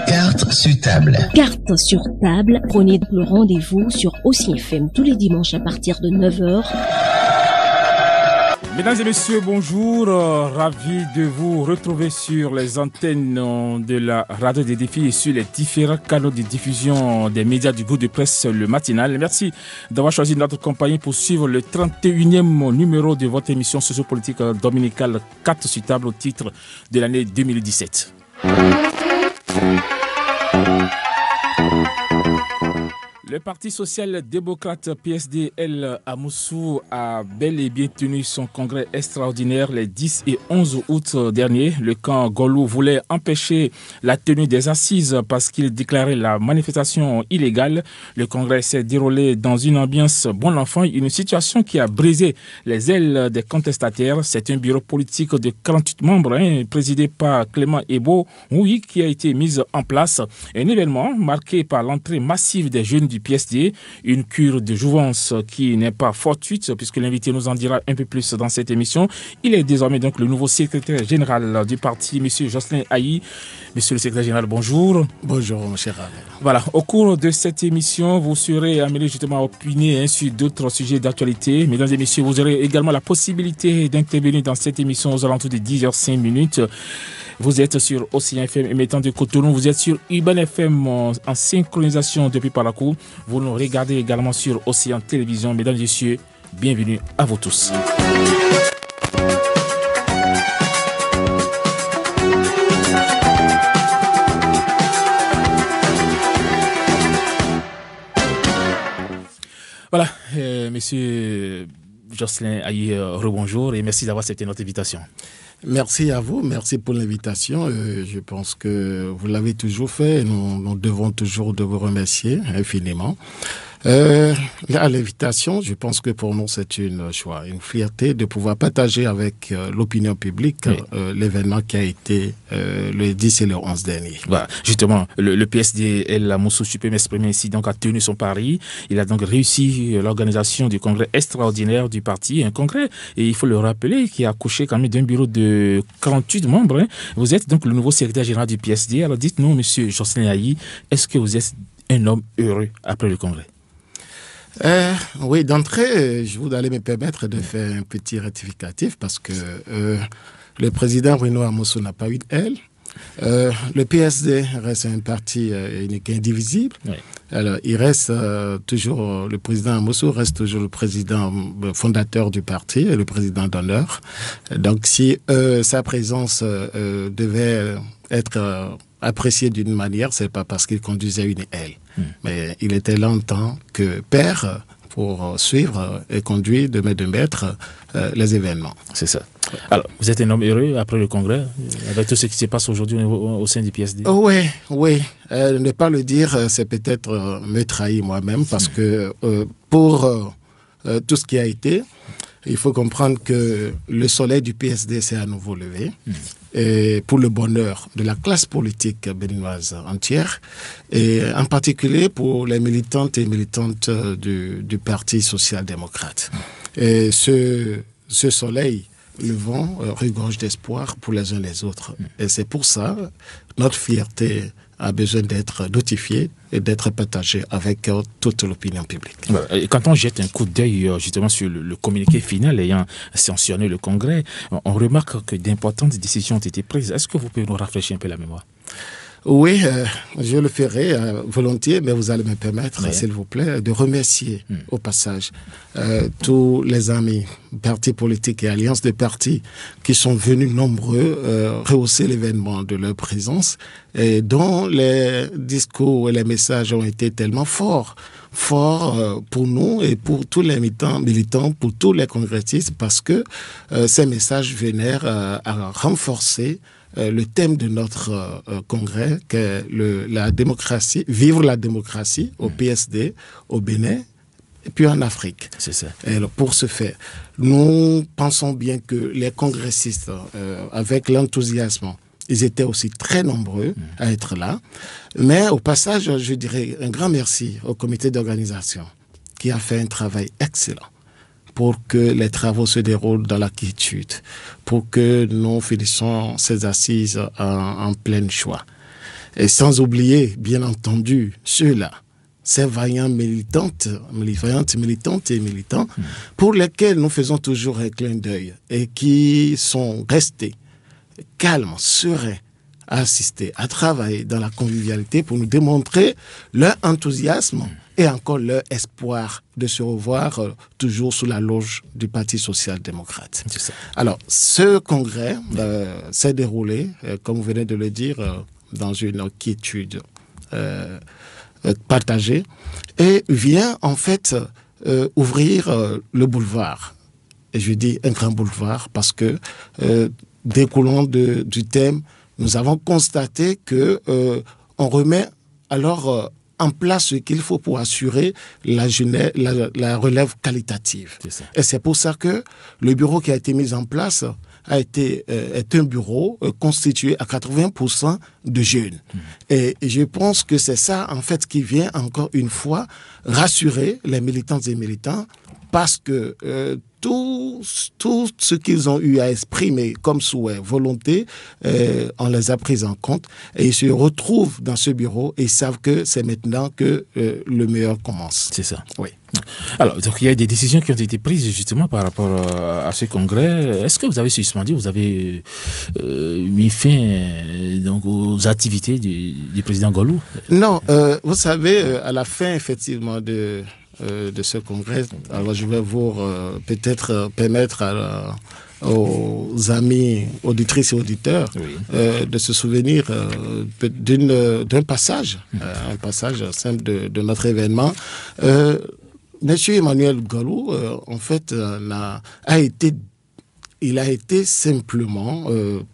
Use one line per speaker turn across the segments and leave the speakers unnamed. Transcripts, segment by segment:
Carte sur table.
Carte sur table. Prenez le rendez-vous sur Aussi FM tous les dimanches à partir de 9h.
Mesdames et messieurs, bonjour. Ravi de vous retrouver sur les antennes de la radio des défis et sur les différents canaux de diffusion des médias du groupe de presse Le Matinal. Merci d'avoir choisi notre compagnie pour suivre le 31e numéro de votre émission sociopolitique dominicale Carte sur table au titre de l'année 2017. Le Parti social-démocrate PSDL à Moussou a bel et bien tenu son congrès extraordinaire les 10 et 11 août dernier. Le camp Golou voulait empêcher la tenue des assises parce qu'il déclarait la manifestation illégale. Le congrès s'est déroulé dans une ambiance bon enfant, une situation qui a brisé les ailes des contestataires. C'est un bureau politique de 48 membres, présidé par Clément Ebo, oui, qui a été mis en place. Un événement marqué par l'entrée massive des jeunes du PSD, une cure de jouvence qui n'est pas fortuite puisque l'invité nous en dira un peu plus dans cette émission. Il est désormais donc le nouveau secrétaire général du parti, M. Jocelyn Ayi. Monsieur le secrétaire général, bonjour.
Bonjour, mon cher ami.
Voilà, au cours de cette émission, vous serez amené justement à opiner sur d'autres sujets d'actualité. Mesdames et messieurs, vous aurez également la possibilité d'intervenir dans cette émission aux alentours de 10h05. Vous êtes sur Océan FM émettant de Cotonou. Vous êtes sur Urban FM en synchronisation depuis Parakou. Vous nous regardez également sur Océan Télévision. Mesdames et messieurs, bienvenue à vous tous. Voilà, monsieur Jocelyn Ayi, rebonjour et merci d'avoir accepté notre invitation.
Merci à vous, merci pour l'invitation. Je pense que vous l'avez toujours fait et nous devons toujours de vous remercier infiniment. À l'invitation, je pense que pour nous c'est une fierté de pouvoir partager avec l'opinion publique l'événement qui a été le 10 et le 11 dernier.
Voilà, justement, le PSDL à Moussou, je peux m'exprimer ici, donc a tenu son pari. Il a donc réussi l'organisation du congrès extraordinaire du parti, un congrès, et il faut le rappeler, qui a accouché quand même d'un bureau de 48 membres. Vous êtes donc le nouveau secrétaire général du PSD. Alors dites-nous, monsieur Jocelyn Ayi, est-ce que vous êtes un homme heureux après le congrès?
Oui, d'entrée, je voudrais me permettre de faire un petit rectificatif parce que le président Renaud Amosso n'a pas eu d'aile. Le PSD reste un parti unique et indivisible. Oui. Alors, il reste toujours, le président Amosso reste toujours le président fondateur du parti et le président d'honneur. Donc, si sa présence devait être apprécié d'une manière, c'est pas parce qu'il conduisait une aile. Mais il était longtemps que père pour suivre et conduire de maître les événements. C'est ça.
Alors, vous êtes un homme heureux après le congrès, avec tout ce qui se passe aujourd'hui au sein du PSD?
Oui. Ne pas le dire, c'est peut-être me trahir moi-même parce que pour tout ce qui a été, il faut comprendre que le soleil du PSD s'est à nouveau levé. Et pour le bonheur de la classe politique béninoise entière, et en particulier pour les militantes et militantes du Parti social-démocrate. Et ce soleil levant regorge d'espoir pour les uns les autres. Et c'est pour ça notre fierté a besoin d'être notifiée et d'être partagée avec toute l'opinion publique.
Et quand on jette un coup d'œil justement sur le communiqué final ayant sanctionné le Congrès, on remarque que d'importantes décisions ont été prises. Est-ce que vous pouvez nous rafraîchir un peu la mémoire?
Oui, je le ferai volontiers, mais vous allez me permettre, s'il vous plaît, de remercier au passage tous les amis, partis politiques et alliances de partis qui sont venus nombreux rehausser l'événement de leur présence et dont les discours et les messages ont été tellement forts pour nous et pour tous les militants, pour tous les congressistes, parce que ces messages venaient à renforcer le thème de notre congrès, qui est la démocratie, vivre la démocratie au PSD, au Bénin, et puis en Afrique.
C'est ça.
Et alors, pour ce faire, nous pensons bien que les congressistes, avec l'enthousiasme, ils étaient aussi très nombreux à être là. Mais au passage, je dirais un grand merci au comité d'organisation qui a fait un travail excellent pour que les travaux se déroulent dans la quiétude, pour que nous finissions ces assises en pleine joie. Et sans oublier, bien entendu, ceux-là, ces vaillants militantes et militants, pour lesquels nous faisons toujours un clin d'œil et qui sont restés calmes, sereins, à assister, à travailler dans la convivialité pour nous démontrer leur enthousiasme et encore leur espoir de se revoir toujours sous la loge du Parti social-démocrate. Alors, ce congrès s'est déroulé, comme vous venez de le dire, dans une quiétude partagée et vient en fait ouvrir le boulevard. Et je dis un grand boulevard parce que découlant du thème, nous avons constaté que on remet alors en place ce qu'il faut pour assurer la relève qualitative. Et c'est pour ça que le bureau qui a été mis en place est un bureau constitué à 80% de jeunes. Et je pense que c'est ça, en fait, qui vient encore une fois rassurer les militantes et militants parce que tout ce qu'ils ont eu à exprimer comme souhait, volonté, on les a pris en compte et ils se retrouvent dans ce bureau et ils savent que c'est maintenant que le meilleur commence.
C'est ça.
Oui.
Alors, donc il y a des décisions qui ont été prises justement par rapport à ce congrès. Est-ce que vous avez suspendu, vous avez mis fin donc, aux activités du président Golou? Non,
vous savez, à la fin effectivement de ce congrès, alors je vais vous peut-être permettre aux amis auditrices et auditeurs de se souvenir d'un passage, un passage simple de notre événement. Monsieur Emmanuel Golou, en fait, a été simplement,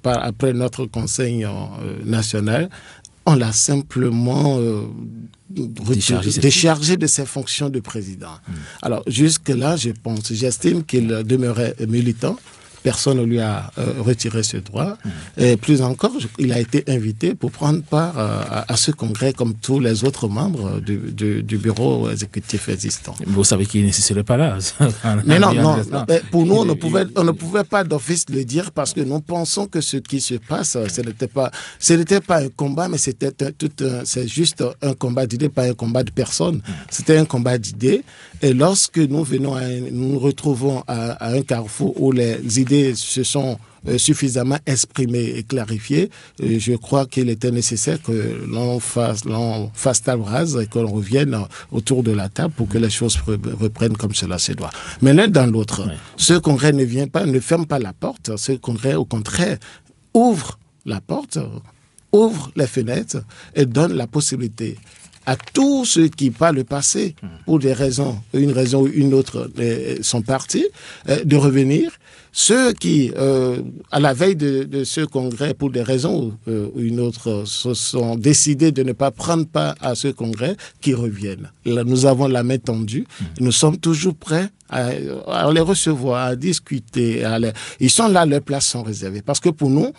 après notre conseil national, on l'a simplement déchargé de ses fonctions de président. Alors, jusque-là, j'estime qu'il demeurait militant. Personne ne lui a retiré ce droit. Et plus encore, il a été invité pour prendre part à ce congrès comme tous les autres membres du bureau exécutif existant.
Vous savez qu'il ne serait pas là.
Mais non. Pour nous, on ne pouvait pas d'office le dire parce que nous pensons que ce qui se passe, ce n'était pas un combat, mais c'est juste un combat d'idées, pas un combat de personnes. C'était un combat d'idées. Et lorsque nous nous retrouvons à un carrefour où les idées se sont suffisamment exprimées et clarifiées, je crois qu'il était nécessaire que l'on fasse table rase et qu'on revienne autour de la table pour que les choses reprennent comme cela se doit. Mais l'un dans l'autre, ce congrès ne ferme pas la porte. Ce congrès, au contraire, ouvre la porte, ouvre les fenêtres et donne la possibilité à tous ceux qui, par le passé, pour une raison ou une autre, sont partis, de revenir. Ceux qui, à la veille de ce congrès, pour des raisons ou une autre, se sont décidés de ne pas prendre part à ce congrès, qui reviennent. Là, nous avons la main tendue. Nous sommes toujours prêts à les recevoir, à discuter. Ils sont là, leurs places sont réservées. Parce que pour nous,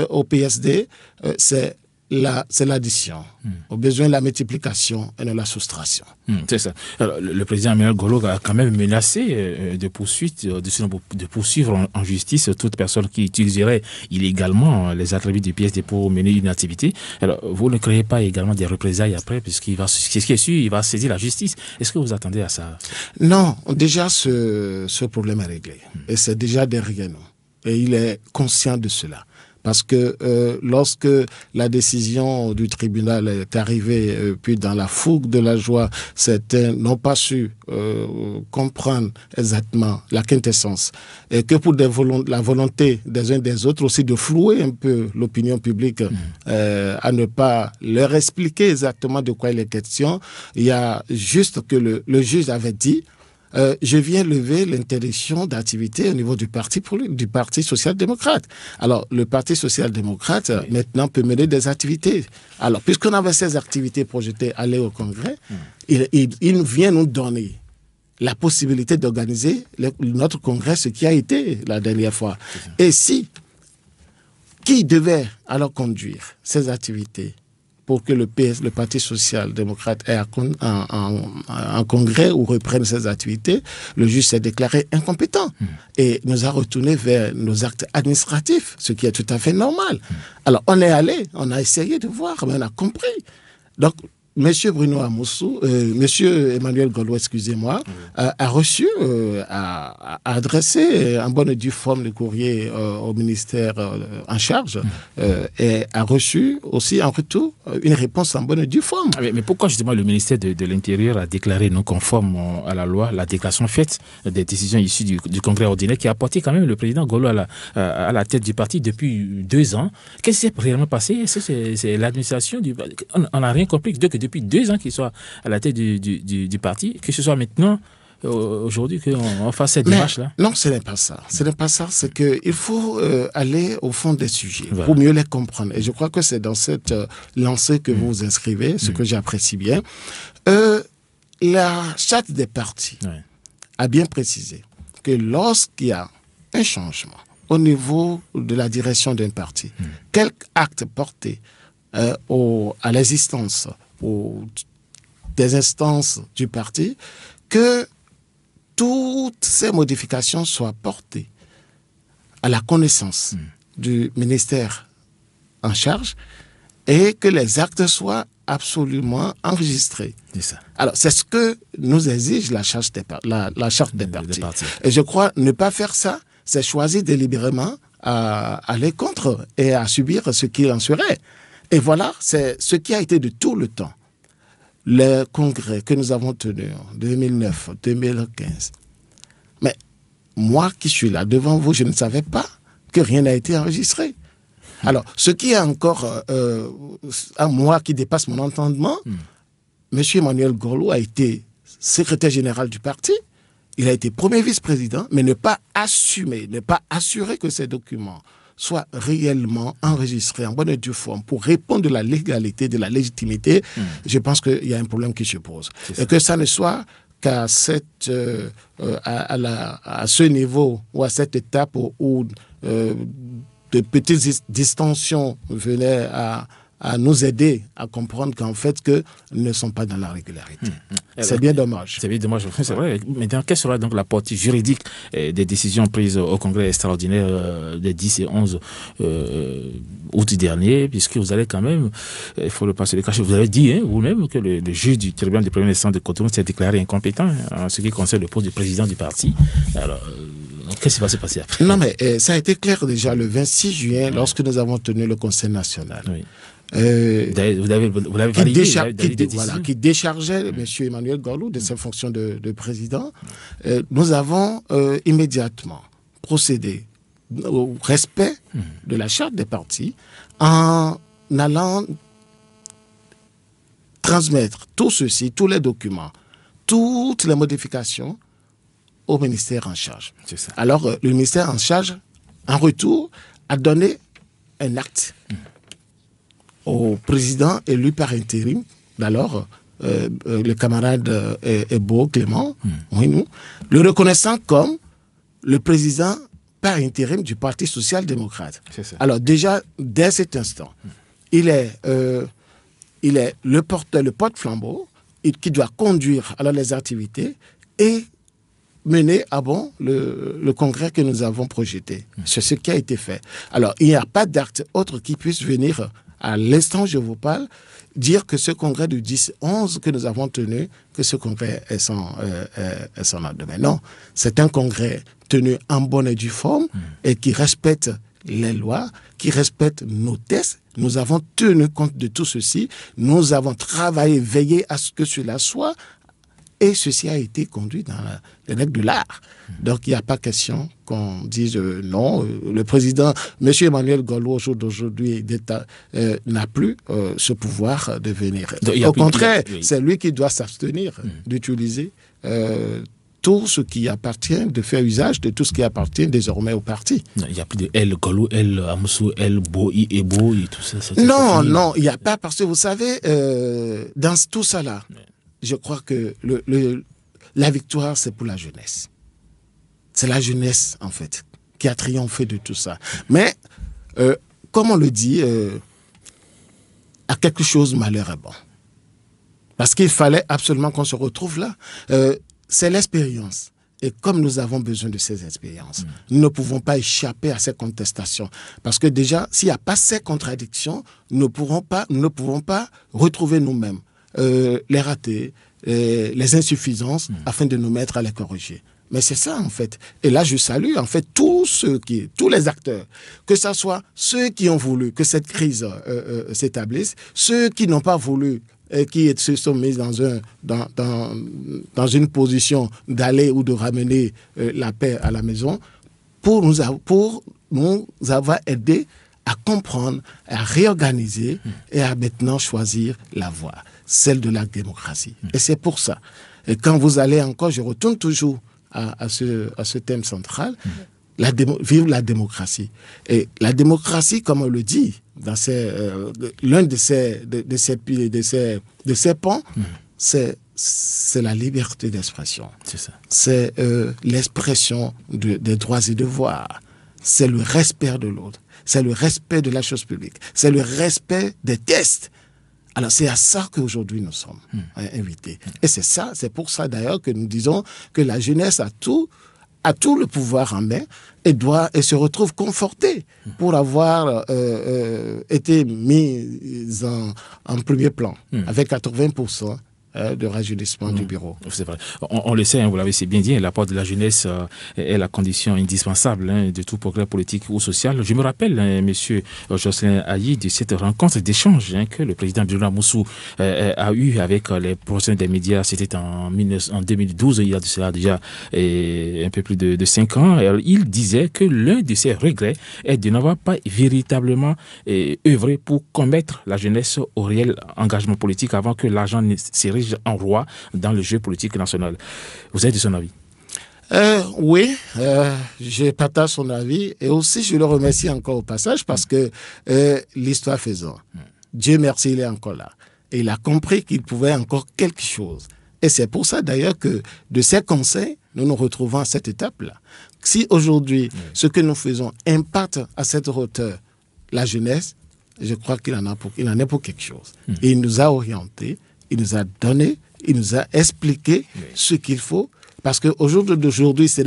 au PSD, c'est l'addition. Au besoin de la multiplication et de la soustraction.
C'est ça. Alors, le président Emmanuel Golou a quand même menacé de poursuivre en justice toute personne qui utiliserait illégalement les attributs du PSD pour mener une activité. Alors, vous ne créez pas également des représailles après, puisqu'il va, ce qui est sûr, il va saisir la justice. Est-ce que vous attendez à ça?
Non, déjà ce problème est réglé. Et c'est déjà derrière nous. Et il est conscient de cela. Parce que lorsque la décision du tribunal est arrivée, puis dans la fougue de la joie, certains n'ont pas su comprendre exactement la quintessence. Et que pour la volonté des uns des autres aussi de flouer un peu l'opinion publique, à ne pas leur expliquer exactement de quoi il est question, il y a juste que le juge avait dit je viens lever l'interdiction d'activité au niveau du Parti social-démocrate. Alors, le Parti social-démocrate, maintenant, peut mener des activités. Alors, puisqu'on avait ces activités projetées aller au Congrès, il vient nous donner la possibilité d'organiser notre Congrès, ce qui a été la dernière fois. Et qui devait alors conduire ces activités? pour que le Parti social-démocrate ait un congrès où reprenne ses activités, le juge s'est déclaré incompétent et nous a retourné vers nos actes administratifs, ce qui est tout à fait normal. Alors, on est allé, on a essayé de voir, mais on a compris. Donc, Monsieur Bruno Amoussou, Monsieur Emmanuel Golloux, excusez-moi, a reçu, a adressé en bonne et due forme le courrier au ministère en charge et a reçu aussi en retour une réponse en bonne et due forme.
Mais pourquoi justement le ministère de l'Intérieur a déclaré non conforme à la loi la déclaration faite des décisions issues du congrès ordinaire qui a porté quand même le président Golloux à la tête du parti depuis 2 ans? Qu'est-ce qui s'est réellement passé? Est-ce que c'est l'administration du... On n'a rien compris depuis 2 ans qu'il soit à la tête du parti, que ce soit maintenant, aujourd'hui, qu'on fasse cette démarche-là?
Non, ce n'est pas ça. Ce n'est pas ça. C'est qu'il faut aller au fond des sujets pour mieux les comprendre. Et je crois que c'est dans cette lancée que vous vous inscrivez, ce que j'apprécie bien. La charte des partis a bien précisé que lorsqu'il y a un changement au niveau de la direction d'un parti, quel acte porté à l'existence des instances du parti, que toutes ces modifications soient portées à la connaissance du ministère en charge et que les actes soient absolument enregistrés.
C'est ça.
Alors, c'est ce que nous exige la charte des partis. Et je crois ne pas faire ça, c'est choisir délibérément à aller contre et à subir ce qui en serait. Et voilà, c'est ce qui a été de tout le temps. Les congrès que nous avons tenus en 2009, 2015. Mais moi qui suis là devant vous, je ne savais pas que rien n'a été enregistré. Alors, ce qui est encore à moi qui dépasse mon entendement, M. Emmanuel Golloux a été secrétaire général du parti, il a été premier vice-président, mais ne pas assumer, ne pas assurer que ces documents soit réellement enregistré en bonne et due forme pour répondre de la légalité, de la légitimité, je pense qu'il y a un problème qui se pose. Et que ça ne soit qu'à à ce niveau ou à cette étape où de petites distensions venaient à nous aider à comprendre qu'en fait, que nous ne sommes pas dans la régularité. C'est bien dommage.
C'est bien dommage, c'est vrai. Maintenant, quelle sera donc la portée juridique des décisions prises au congrès extraordinaire des 10 et 11 août dernier, puisque vous allez quand même, il faut le passer le cachet, vous avez dit vous-même que le juge du tribunal de première instance de Cotonou s'est déclaré incompétent en ce qui concerne le poste du président du parti. Alors, qu'est-ce qui va se passer après?
Non, mais ça a été clair déjà le 26 juin, lorsque nous avons tenu le Conseil national.
Oui. Vous l'avez validé,
qui déchargeait M. Emmanuel Golloux de ses fonctions de président. Nous avons immédiatement procédé au respect de la charte des partis en allant transmettre tout ceci, tous les documents, toutes les modifications au ministère en charge. Alors, le ministère en charge, en retour, a donné un acte au président élu par intérim, d'alors, le camarade Ebo Clément, le reconnaissant comme le président par intérim du Parti social-démocrate. Alors déjà, dès cet instant, il est le porte-flambeau qui doit conduire alors les activités et mener à bon le congrès que nous avons projeté. C'est ce qui a été fait. Alors, il n'y a pas d'acte autre qui puisse venir, à l'instant où je vous parle, dire que ce congrès du 10-11 que nous avons tenu, que ce congrès est sans lendemain. Non, c'est un congrès tenu en bonne et due forme et qui respecte les lois, qui respecte nos tests. Nous avons tenu compte de tout ceci. Nous avons travaillé, veillé à ce que cela soit. Et ceci a été conduit dans les règles de l'art. Donc, il n'y a pas question qu'on dise non. Le président, M. Emmanuel Golloux, au jour d'aujourd'hui, n'a plus ce pouvoir de venir. Donc, au contraire, c'est lui qui doit s'abstenir d'utiliser tout ce qui appartient, de faire usage de tout ce qui appartient désormais au parti.
Il n'y a plus de El Golloux, El Amoussou, El Boï, Ebo et tout ça.
Non, il n'y a pas, parce que vous savez, dans tout ça là, je crois que la victoire, c'est pour la jeunesse. C'est la jeunesse, en fait, qui a triomphé de tout ça. Mais, comme on le dit, à quelque chose, malheur est bon. Parce qu'il fallait absolument qu'on se retrouve là. C'est l'expérience. Et comme nous avons besoin de ces expériences, nous ne pouvons pas échapper à ces contestations. Parce que déjà, s'il n'y a pas ces contradictions, nous ne pourrons pas retrouver nous-mêmes les ratés, les insuffisances, afin de nous mettre à les corriger. Mais c'est ça, en fait. Et là, je salue, en fait, tous les acteurs, que ce soit ceux qui ont voulu que cette crise s'établisse, ceux qui n'ont pas voulu et qui se sont mis dans une position d'aller ou de ramener la paix à la maison, pour nous avoir aidé à comprendre, à réorganiser et à maintenant choisir la voie, celle de la démocratie. Et c'est pour ça. Et quand vous allez encore, je retourne toujours à ce thème central, vivre la démocratie. Et la démocratie, comme on le dit, dans l'un de ces ponts, c'est la liberté d'expression.
C'est ça.
C'est l'expression des droits et devoirs. C'est le respect de l'autre. C'est le respect de la chose publique. C'est le respect des tests. Alors, c'est à ça qu'aujourd'hui nous sommes invités. Et c'est pour ça d'ailleurs que nous disons que la jeunesse a tout le pouvoir en main et se retrouve confortée pour avoir été mise en premier plan avec 80% de rajeunissement du bureau.
C'est vrai. On le sait, vous l'avez bien dit, l'apport de la jeunesse est la condition indispensable de tout progrès politique ou social. Je me rappelle, monsieur Jocelyn Ayi, de cette rencontre d'échange que le président Abdoulaye Amoussou a eu avec les professionnels des médias. C'était en 2012, il y a de cela déjà un peu plus de 5 ans. Alors, il disait que l'un de ses regrets est de n'avoir pas véritablement œuvré pour commettre la jeunesse au réel engagement politique avant que l'argent ne s'érige en roi dans le jeu politique national. Vous êtes de son avis?
Oui, je partage son avis et aussi je le remercie encore au passage parce que l'histoire faisant, Dieu merci, il est encore là. Et il a compris qu'il pouvait encore quelque chose. Et c'est pour ça d'ailleurs que de ses conseils, nous nous retrouvons à cette étape-là. Si aujourd'hui, ce que nous faisons impacte à cette hauteur la jeunesse, je crois qu'il en est pour quelque chose. Et il nous a orientés, il nous a donné, il nous a expliqué ce qu'il faut. Parce qu'aujourd'hui, ce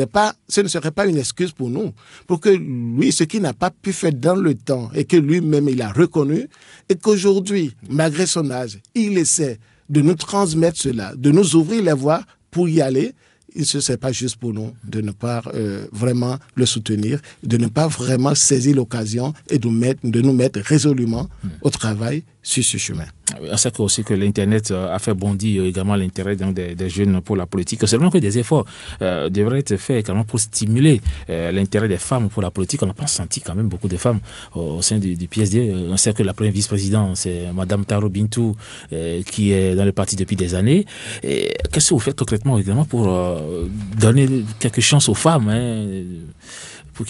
ne serait pas une excuse pour nous. Pour que lui, ce qu'il n'a pas pu faire dans le temps et que lui-même, il a reconnu, et qu'aujourd'hui, malgré son âge, il essaie de nous transmettre cela, de nous ouvrir les voies pour y aller. Ce n'est pas juste pour nous de ne pas vraiment le soutenir, de ne pas vraiment saisir l'occasion et de nous mettre résolument au travail sur ce chemin.
On sait aussi que l'Internet a fait bondir également l'intérêt des jeunes pour la politique. Seulement que des efforts devraient être faits également pour stimuler l'intérêt des femmes pour la politique. On n'a pas senti quand même beaucoup de femmes au sein du PSD. On sait que la première vice-présidente, c'est Mme Taro Bintou, qui est dans le parti depuis des années. Qu'est-ce que vous faites concrètement également pour donner quelques chances aux femmes pour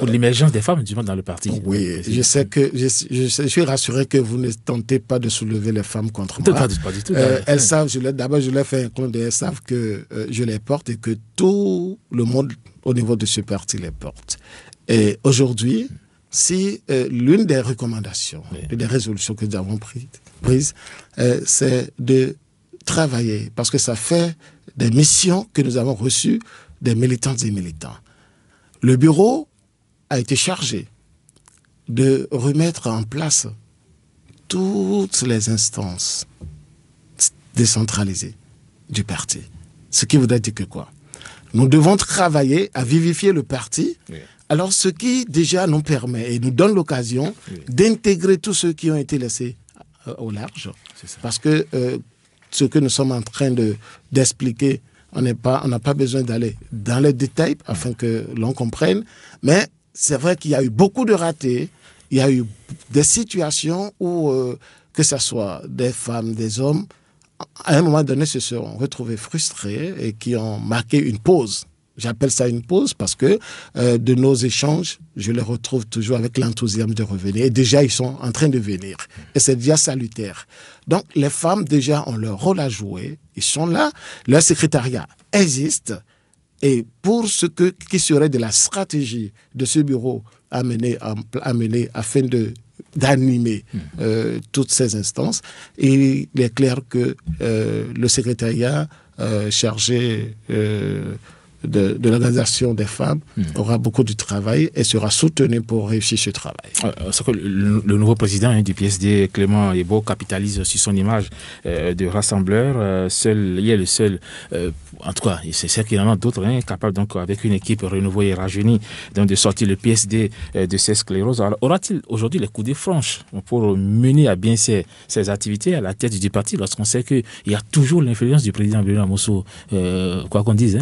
l'émergence des femmes dans le parti?
Oui, je sais que je suis rassuré que vous ne tentez pas de soulever les femmes contre moi.
Pas du tout.
Elles savent, d'abord je leur fais un compte, elles savent que je les porte et que tout le monde au niveau de ce parti les porte. Et aujourd'hui, si l'une des recommandations, des résolutions que nous avons prises, c'est de travailler, parce que ça fait des missions que nous avons reçues des militantes et militants. Le bureau a été chargé de remettre en place toutes les instances décentralisées du parti. Ce qui voudrait dire que quoi? Nous devons travailler à vivifier le parti. Oui. Alors, ce qui déjà nous permet et nous donne l'occasion d'intégrer tous ceux qui ont été laissés au large. Parce que ce que nous sommes en train d'expliquer, on n'a pas besoin d'aller dans les détails afin que l'on comprenne. Mais c'est vrai qu'il y a eu beaucoup de ratés. Il y a eu des situations où, que ce soit des femmes, des hommes, à un moment donné, se sont retrouvés frustrés et qui ont marqué une pause. J'appelle ça une pause parce que de nos échanges, je les retrouve toujours avec l'enthousiasme de revenir. Et déjà, ils sont en train de venir. Et c'est déjà salutaire. Donc, les femmes, déjà, ont leur rôle à jouer. Ils sont là. Leur secrétariat existe. Et pour ce qui serait de la stratégie de ce bureau à mener afin de d'animer toutes ces instances. Et il est clair que le secrétariat chargé de l'organisation des femmes aura beaucoup de travail et sera soutenu pour réussir ce travail.
C'est que le nouveau président du PSD, Clément Yeboah, capitalise sur son image de rassembleur. Il est le seul, en tout cas, c'est sûr qu'il y en a d'autres, capable, donc, avec une équipe renouvelée et rajeunie, donc, de sortir le PSD de ses scléroses. Alors, aura-t-il aujourd'hui les coups de franche pour mener à bien ses activités à la tête du parti, lorsqu'on sait qu'il y a toujours l'influence du président Benoît Amosso, quoi qu'on dise,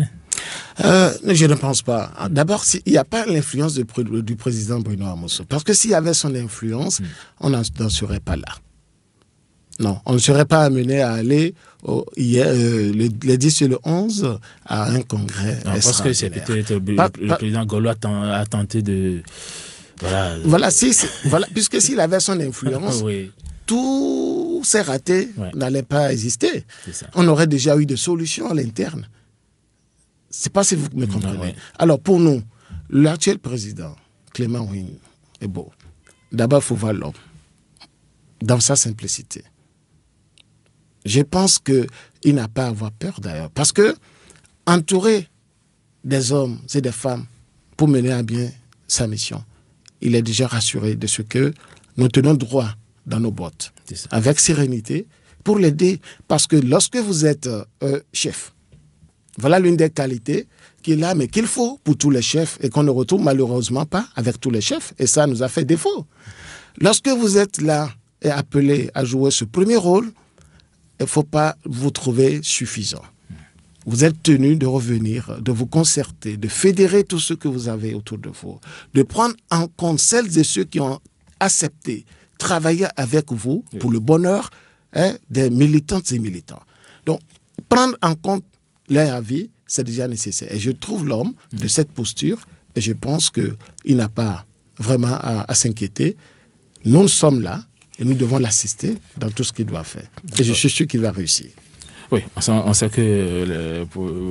je ne pense pas. D'abord, il n'y a pas l'influence du président Bruno Amosso. Parce que s'il y avait son influence, on n'en serait pas là. Non, on ne serait pas amené à aller le 10 et le 11 à un congrès.
Non, parce que c'est peut-être le président Golo a tenté de...
Voilà, puisque s'il avait son influence... oui. Tous ces ratés n'allaient pas exister. On aurait déjà eu des solutions à l'interne. C'est pas si vous me comprenez. Alors, pour nous, l'actuel président, Clément Yeboah, d'abord, il faut voir l'homme dans sa simplicité. Je pense qu'il n'a pas à avoir peur, d'ailleurs. Parce que, entouré des hommes et des femmes pour mener à bien sa mission, il est déjà rassuré de ce que nous tenons droit dans nos bottes, avec sérénité, pour l'aider. Parce que lorsque vous êtes chef, voilà l'une des qualités qu'il a, mais qu'il faut pour tous les chefs et qu'on ne retrouve malheureusement pas avec tous les chefs. Et ça nous a fait défaut. Lorsque vous êtes là et appelé à jouer ce premier rôle, il ne faut pas vous trouver suffisant. Vous êtes tenu de revenir, de vous concerter, de fédérer tout ce que vous avez autour de vous, de prendre en compte celles et ceux qui ont accepté travailler avec vous pour le bonheur des militantes et militants. Donc, prendre en compte leur avis, c'est déjà nécessaire. Et je trouve l'homme de cette posture et je pense qu'il n'a pas vraiment à s'inquiéter. Nous sommes là et nous devons l'assister dans tout ce qu'il doit faire. Et je suis sûr qu'il va réussir.
Oui, on sait que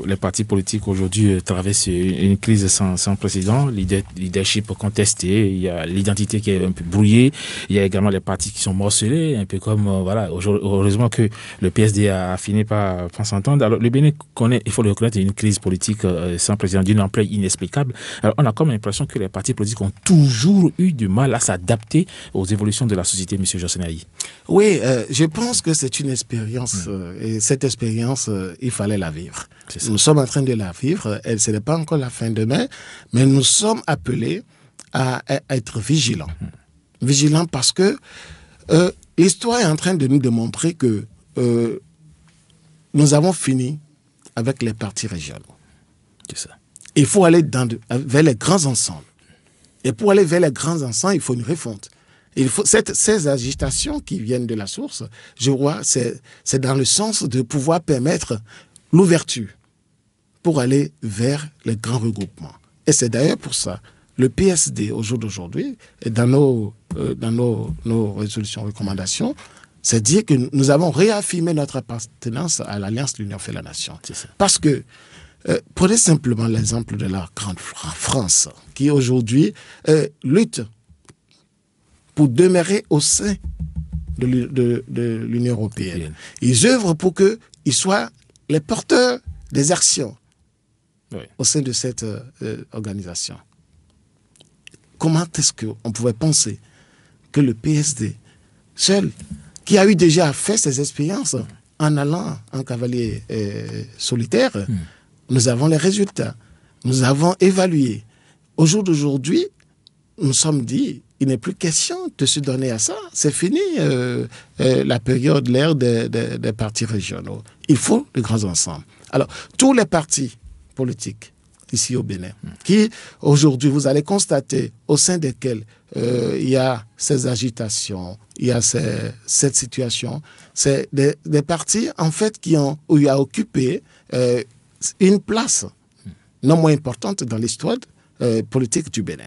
les partis politiques aujourd'hui traversent une crise sans précédent, leadership contesté, il y a l'identité qui est un peu brouillée, il y a également les partis qui sont morcelés, un peu comme, heureusement que le PSD a fini par s'entendre. Alors, le Bénin connaît, il faut le reconnaître, une crise politique sans précédent d'une ampleur inexplicable. Alors, on a comme l'impression que les partis politiques ont toujours eu du mal à s'adapter aux évolutions de la société, M. Jossenaï.
Oui, je pense que c'est une expérience, et cette expérience, il fallait la vivre. Nous sommes en train de la vivre, et ce n'est pas encore la fin de mai, mais nous sommes appelés à être vigilants. Vigilants parce que l'histoire est en train de nous démontrer que nous avons fini avec les partis régionaux.
C'est ça.
Il faut aller vers les grands ensembles. Et pour aller vers les grands ensembles, il faut une refonte. Il faut ces agitations qui viennent de la source, je vois, c'est dans le sens de pouvoir permettre l'ouverture pour aller vers les grands regroupements. Et c'est d'ailleurs pour ça, le PSD, au jour d'aujourd'hui, et dans nos résolutions, recommandations, c'est dire que nous avons réaffirmé notre appartenance à l'Alliance de l'Union fait la Nation. Parce que, prenez simplement l'exemple de la grande France, qui aujourd'hui lutte pour demeurer au sein de l'Union européenne. Ils œuvrent pour qu'ils soient les porteurs des actions au sein de cette organisation. Comment est-ce qu'on pouvait penser que le PSD, seul, qui a eu déjà fait ses expériences en allant en cavalier solitaire, nous avons les résultats. Nous avons évalué. Au jour d'aujourd'hui, nous sommes dit, il n'est plus question de se donner à ça. C'est fini la période, l'ère des partis régionaux. Il faut de grands ensembles. Alors, tous les partis politiques ici au Bénin, qui aujourd'hui, vous allez constater, au sein desquels il y a ces agitations, il y a cette situation, c'est des partis, en fait, qui ont occupé une place non moins importante dans l'histoire politique du Bénin.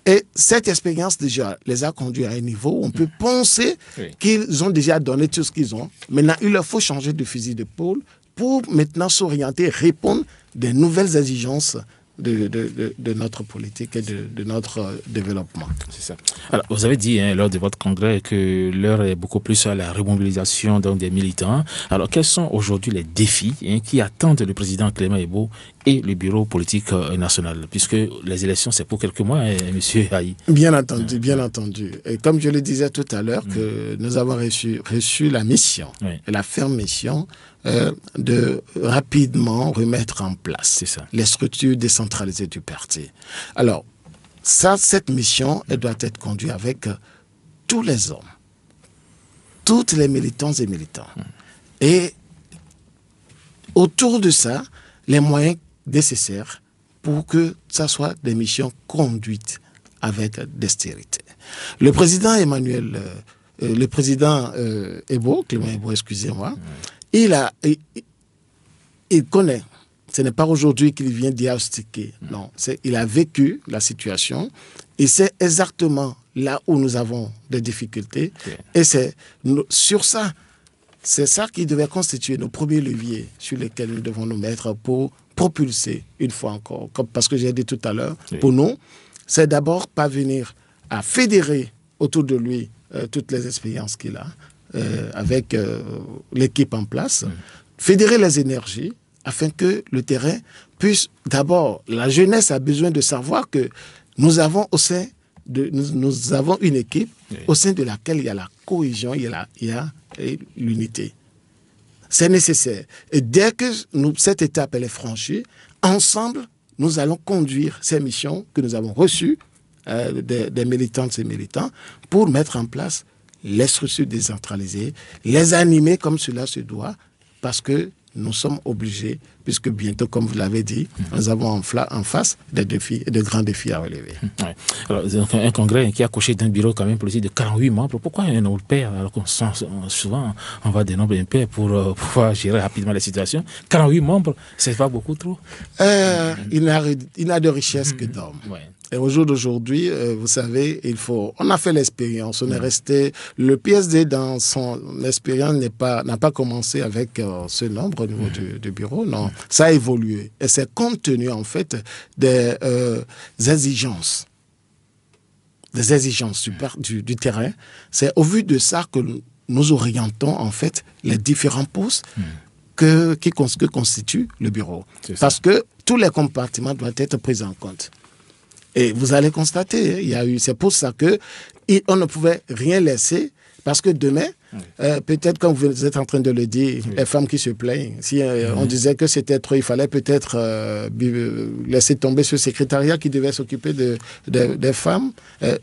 Et cette expérience déjà les a conduits à un niveau où on peut penser qu'ils ont déjà donné tout ce qu'ils ont. Maintenant, il leur faut changer de fusil d'épaule pour maintenant s'orienter, répondre des nouvelles exigences de notre politique et de notre développement.
C'est ça. Alors, vous avez dit lors de votre congrès que l'heure est beaucoup plus à la remobilisation donc, des militants. Alors, quels sont aujourd'hui les défis qui attendent le président Clément Ebbo et le bureau politique national, puisque les élections, c'est pour quelques mois, monsieur Haï.
Bien entendu, bien entendu. Et comme je le disais tout à l'heure, que nous avons reçu la mission, la ferme mission, de rapidement remettre en place les structures décentralisées du parti. Alors, cette mission, elle doit être conduite avec tous les hommes, toutes les militants et militants. Et autour de ça, les moyens nécessaires pour que ça soit des missions conduites avec dextérité. Le président Ebbo, Clément Ebbo, excusez-moi, il connaît. Ce n'est pas aujourd'hui qu'il vient diagnostiquer. Non, il a vécu la situation. Il sait exactement là où nous avons des difficultés. Et c'est sur ça, c'est ça qui devait constituer nos premiers leviers sur lesquels nous devons nous mettre pour propulser une fois encore. Parce que j'ai dit tout à l'heure, pour nous, c'est d'abord parvenir à fédérer autour de lui toutes les expériences qu'il a avec l'équipe en place, fédérer les énergies afin que le terrain puisse d'abord, la jeunesse a besoin de savoir que nous avons nous avons une équipe au sein de laquelle il y a la cohésion, il y a l'unité. C'est nécessaire. Et dès que cette étape elle est franchie, ensemble, nous allons conduire ces missions que nous avons reçues des militantes et militants pour mettre en place les structures décentralisées, les animer comme cela se doit, parce que nous sommes obligés, puisque bientôt, comme vous l'avez dit, nous avons en face des défis, de grands défis à relever.
Alors, un congrès qui a accouché d'un bureau quand même politique de 48 membres, pourquoi un nombre pair, alors qu'on souvent on va des nombres impairs pour pouvoir gérer rapidement la situation. 48 membres, c'est pas beaucoup trop.
Il n'a de richesse que d'hommes. Et au jour d'aujourd'hui, vous savez, on a fait l'expérience, on est resté, le PSD dans son expérience n'a pas commencé avec ce nombre au niveau du bureau, non, ça a évolué. Et c'est compte tenu en fait des exigences du terrain. C'est au vu de ça que nous orientons en fait les différents postes que constitue le bureau. Parce que tous les compartiments doivent être pris en compte. Et vous allez constater, c'est pour ça qu'on ne pouvait rien laisser, parce que demain, peut-être comme vous êtes en train de le dire, les femmes qui se plaignent, si on disait que c'était trop, il fallait peut-être laisser tomber ce secrétariat qui devait s'occuper des femmes.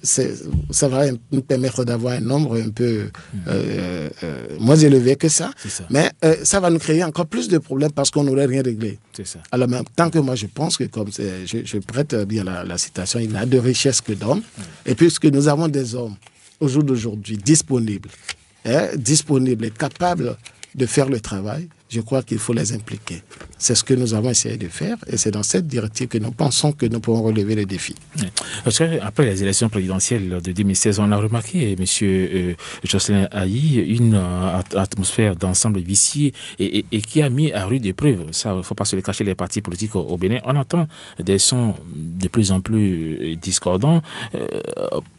Ça va nous permettre d'avoir un nombre un peu moins élevé que ça. Mais ça va nous créer encore plus de problèmes parce qu'on n'aurait rien réglé. Alors, même, tant que moi, je pense que comme je prête bien la citation, il n'a de richesse que d'hommes. Et puisque nous avons des hommes au jour d'aujourd'hui disponibles et capables de faire le travail, je crois qu'il faut les impliquer. C'est ce que nous avons essayé de faire et c'est dans cette directive que nous pensons que nous pourrons relever les défis.
Parce qu'après les élections présidentielles de 2016, on a remarqué, M. Jocelyn Haï, une atmosphère d'ensemble viciée et qui a mis à rude épreuve, ça il ne faut pas se le cacher, les partis politiques au Bénin. On entend des sons de plus en plus discordants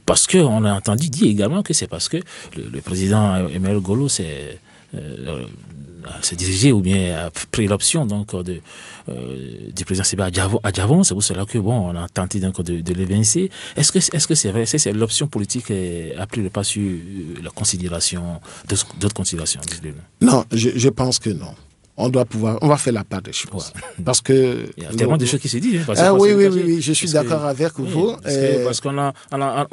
parce qu'on a entendu dire également que c'est parce que le président Emmanuel Golo s'est dirigé ou bien a pris l'option donc du président Seba Adjavon. C'est pour cela que on a tenté donc de l'évincer. Est-ce que c'est vrai? C'est l'option politique a pris le pas sur la considération d'autres considérations?
Non, je pense que non. On va faire la part des choses. Parce que
il y a tellement de choses qui se disent.
Oui, je suis d'accord avec vous.
Parce qu'on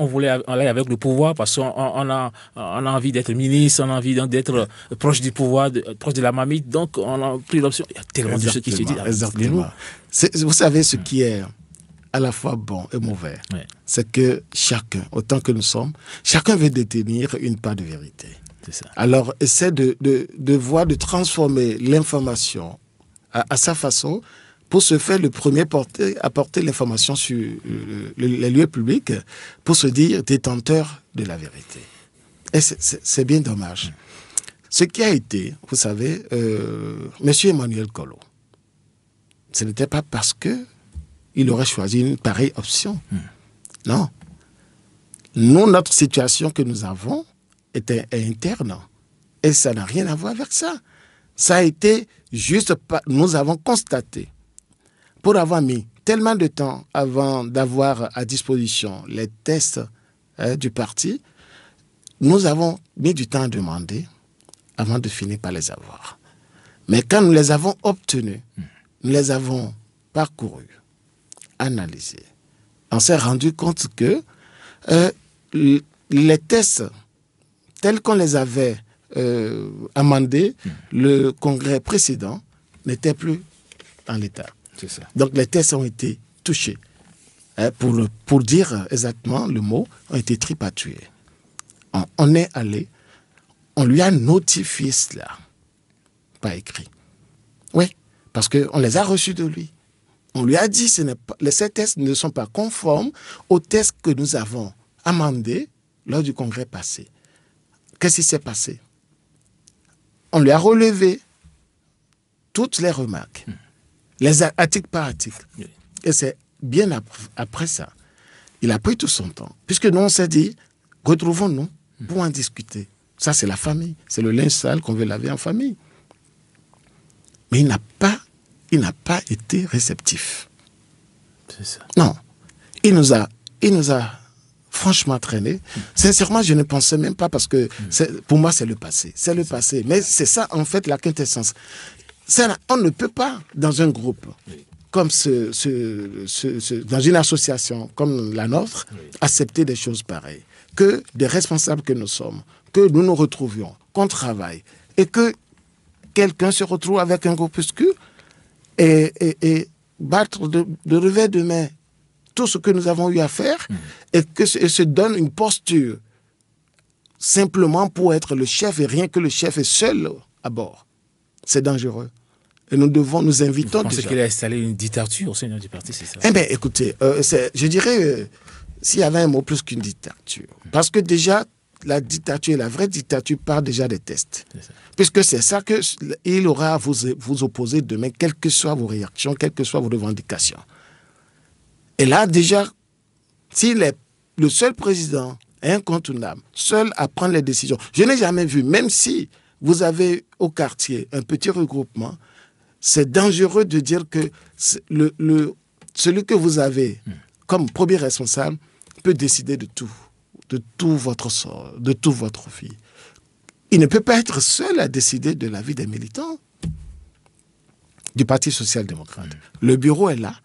voulait aller avec le pouvoir, parce qu'on a envie d'être ministre, on a envie d'être proche du pouvoir, proche de la mamite, donc on a pris l'option. Il y a tellement de choses qui se disent.
Exactement. Vous savez ce qui est à la fois bon et mauvais, c'est que chacun, autant que nous sommes, chacun veut détenir une part de vérité. Alors, essaie de voir, de transformer l'information à sa façon pour se faire le premier apporter l'information sur les lieux publics pour se dire détenteur de la vérité. Et c'est bien dommage. Ce qui a été, vous savez, M. Emmanuel Golo, ce n'était pas parce que il aurait choisi une pareille option. Non. Nous, notre situation que nous avons est interne. Et ça n'a rien à voir avec ça. Ça a été juste, nous avons constaté, pour avoir mis tellement de temps avant d'avoir à disposition les tests du parti, nous avons mis du temps à demander avant de finir par les avoir. Mais quand nous les avons obtenus, nous les avons parcourus, analysés. On s'est rendu compte que les tests tels qu'on les avait amendés, le congrès précédent n'était plus en l'état.
C'est ça.
Donc les tests ont été touchés. Pour dire exactement le mot, ont été tripatoués. On est allé, on lui a notifié cela, pas écrit. Oui, parce qu'on les a reçus de lui. On lui a dit que ces tests ne sont pas conformes aux tests que nous avons amendés lors du congrès passé. Qu'est-ce qui s'est passé? On lui a relevé toutes les remarques, les articles par article. Et c'est bien après ça, il a pris tout son temps. Puisque nous, on s'est dit, retrouvons-nous pour en discuter. Ça, c'est la famille. C'est le linge sale qu'on veut laver en famille. Mais il n'a pas été réceptif.
C'est ça.
Non. Il nous a franchement traîné. Sincèrement, je ne pensais même pas parce que pour moi, c'est le passé. C'est le passé. Mais c'est ça, en fait, la quintessence. On ne peut pas, dans un groupe, comme dans une association comme la nôtre, accepter des choses pareilles. Que des responsables que nous sommes, que nous nous retrouvions, qu'on travaille, et que quelqu'un se retrouve avec un groupuscule et battre de revers de main tout ce que nous avons eu à faire et se donne une posture simplement pour être le chef et rien que le chef est seul à bord. C'est dangereux. Et nous invitons.
Vous pensez qu'il a installé une dictature au sein du parti, c'est ça?
Eh bien, écoutez, je dirais, s'il y avait un mot plus qu'une dictature, parce que déjà, la dictature, la vraie dictature part déjà des tests. Puisque c'est ça qu'il aura à vous opposer demain, quelles que soient vos réactions, quelles que soient vos revendications. Et là, déjà, s'il est le seul président incontournable, seul à prendre les décisions, je n'ai jamais vu, même si vous avez au quartier un petit regroupement, c'est dangereux de dire que celui que vous avez comme premier responsable peut décider de tout votre sort, de toute votre vie. Il ne peut pas être seul à décider de la vie des militants du Parti social-démocrate. Le bureau est là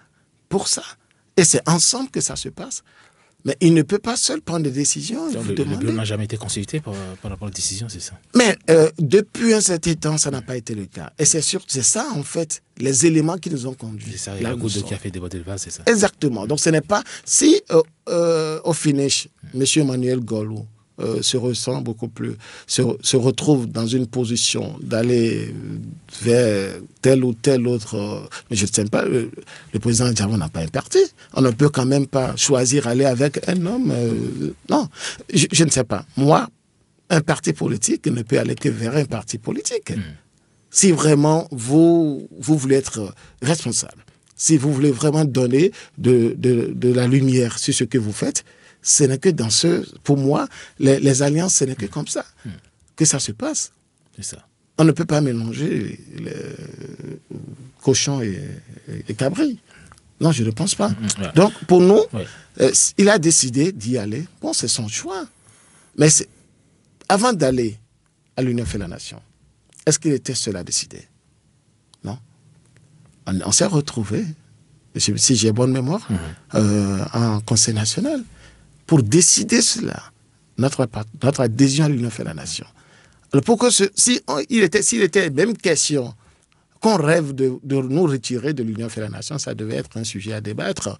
pour ça. Et c'est ensemble que ça se passe. Mais il ne peut pas seul prendre des décisions.
Le bureau n'a jamais été consulté par rapport aux décisions, c'est ça?
Mais depuis un certain temps, ça n'a pas été le cas. Et c'est ça, en fait, les éléments qui nous ont conduits.
C'est ça, la goutte de café déborder le vase, c'est ça?
Exactement. Donc ce n'est pas... Si au finish, M. Emmanuel Golou se ressent beaucoup plus, se retrouve dans une position d'aller vers tel ou tel autre... mais je ne sais pas, le président Djavon n'a pas un parti. On ne peut quand même pas choisir aller avec un homme. Non, je ne sais pas. Moi, un parti politique ne peut aller que vers un parti politique. Si vraiment vous voulez être responsable, si vous voulez vraiment donner de la lumière sur ce que vous faites, ce n'est que dans pour moi, les alliances, ce n'est que comme ça que ça se passe.
C'est ça.
On ne peut pas mélanger cochon et cabri. Non, je ne pense pas. Donc, pour nous, il a décidé d'y aller. Bon, c'est son choix. Mais avant d'aller à l'Union fait la nation, est-ce qu'il était seul à décider? Non. On s'est retrouvés, si j'ai bonne mémoire, en Conseil national pour décider cela, notre adhésion à l'Union fait la nation. Alors pourquoi s'il était même question qu'on rêve de nous retirer de l'Union fait la nation, ça devait être un sujet à débattre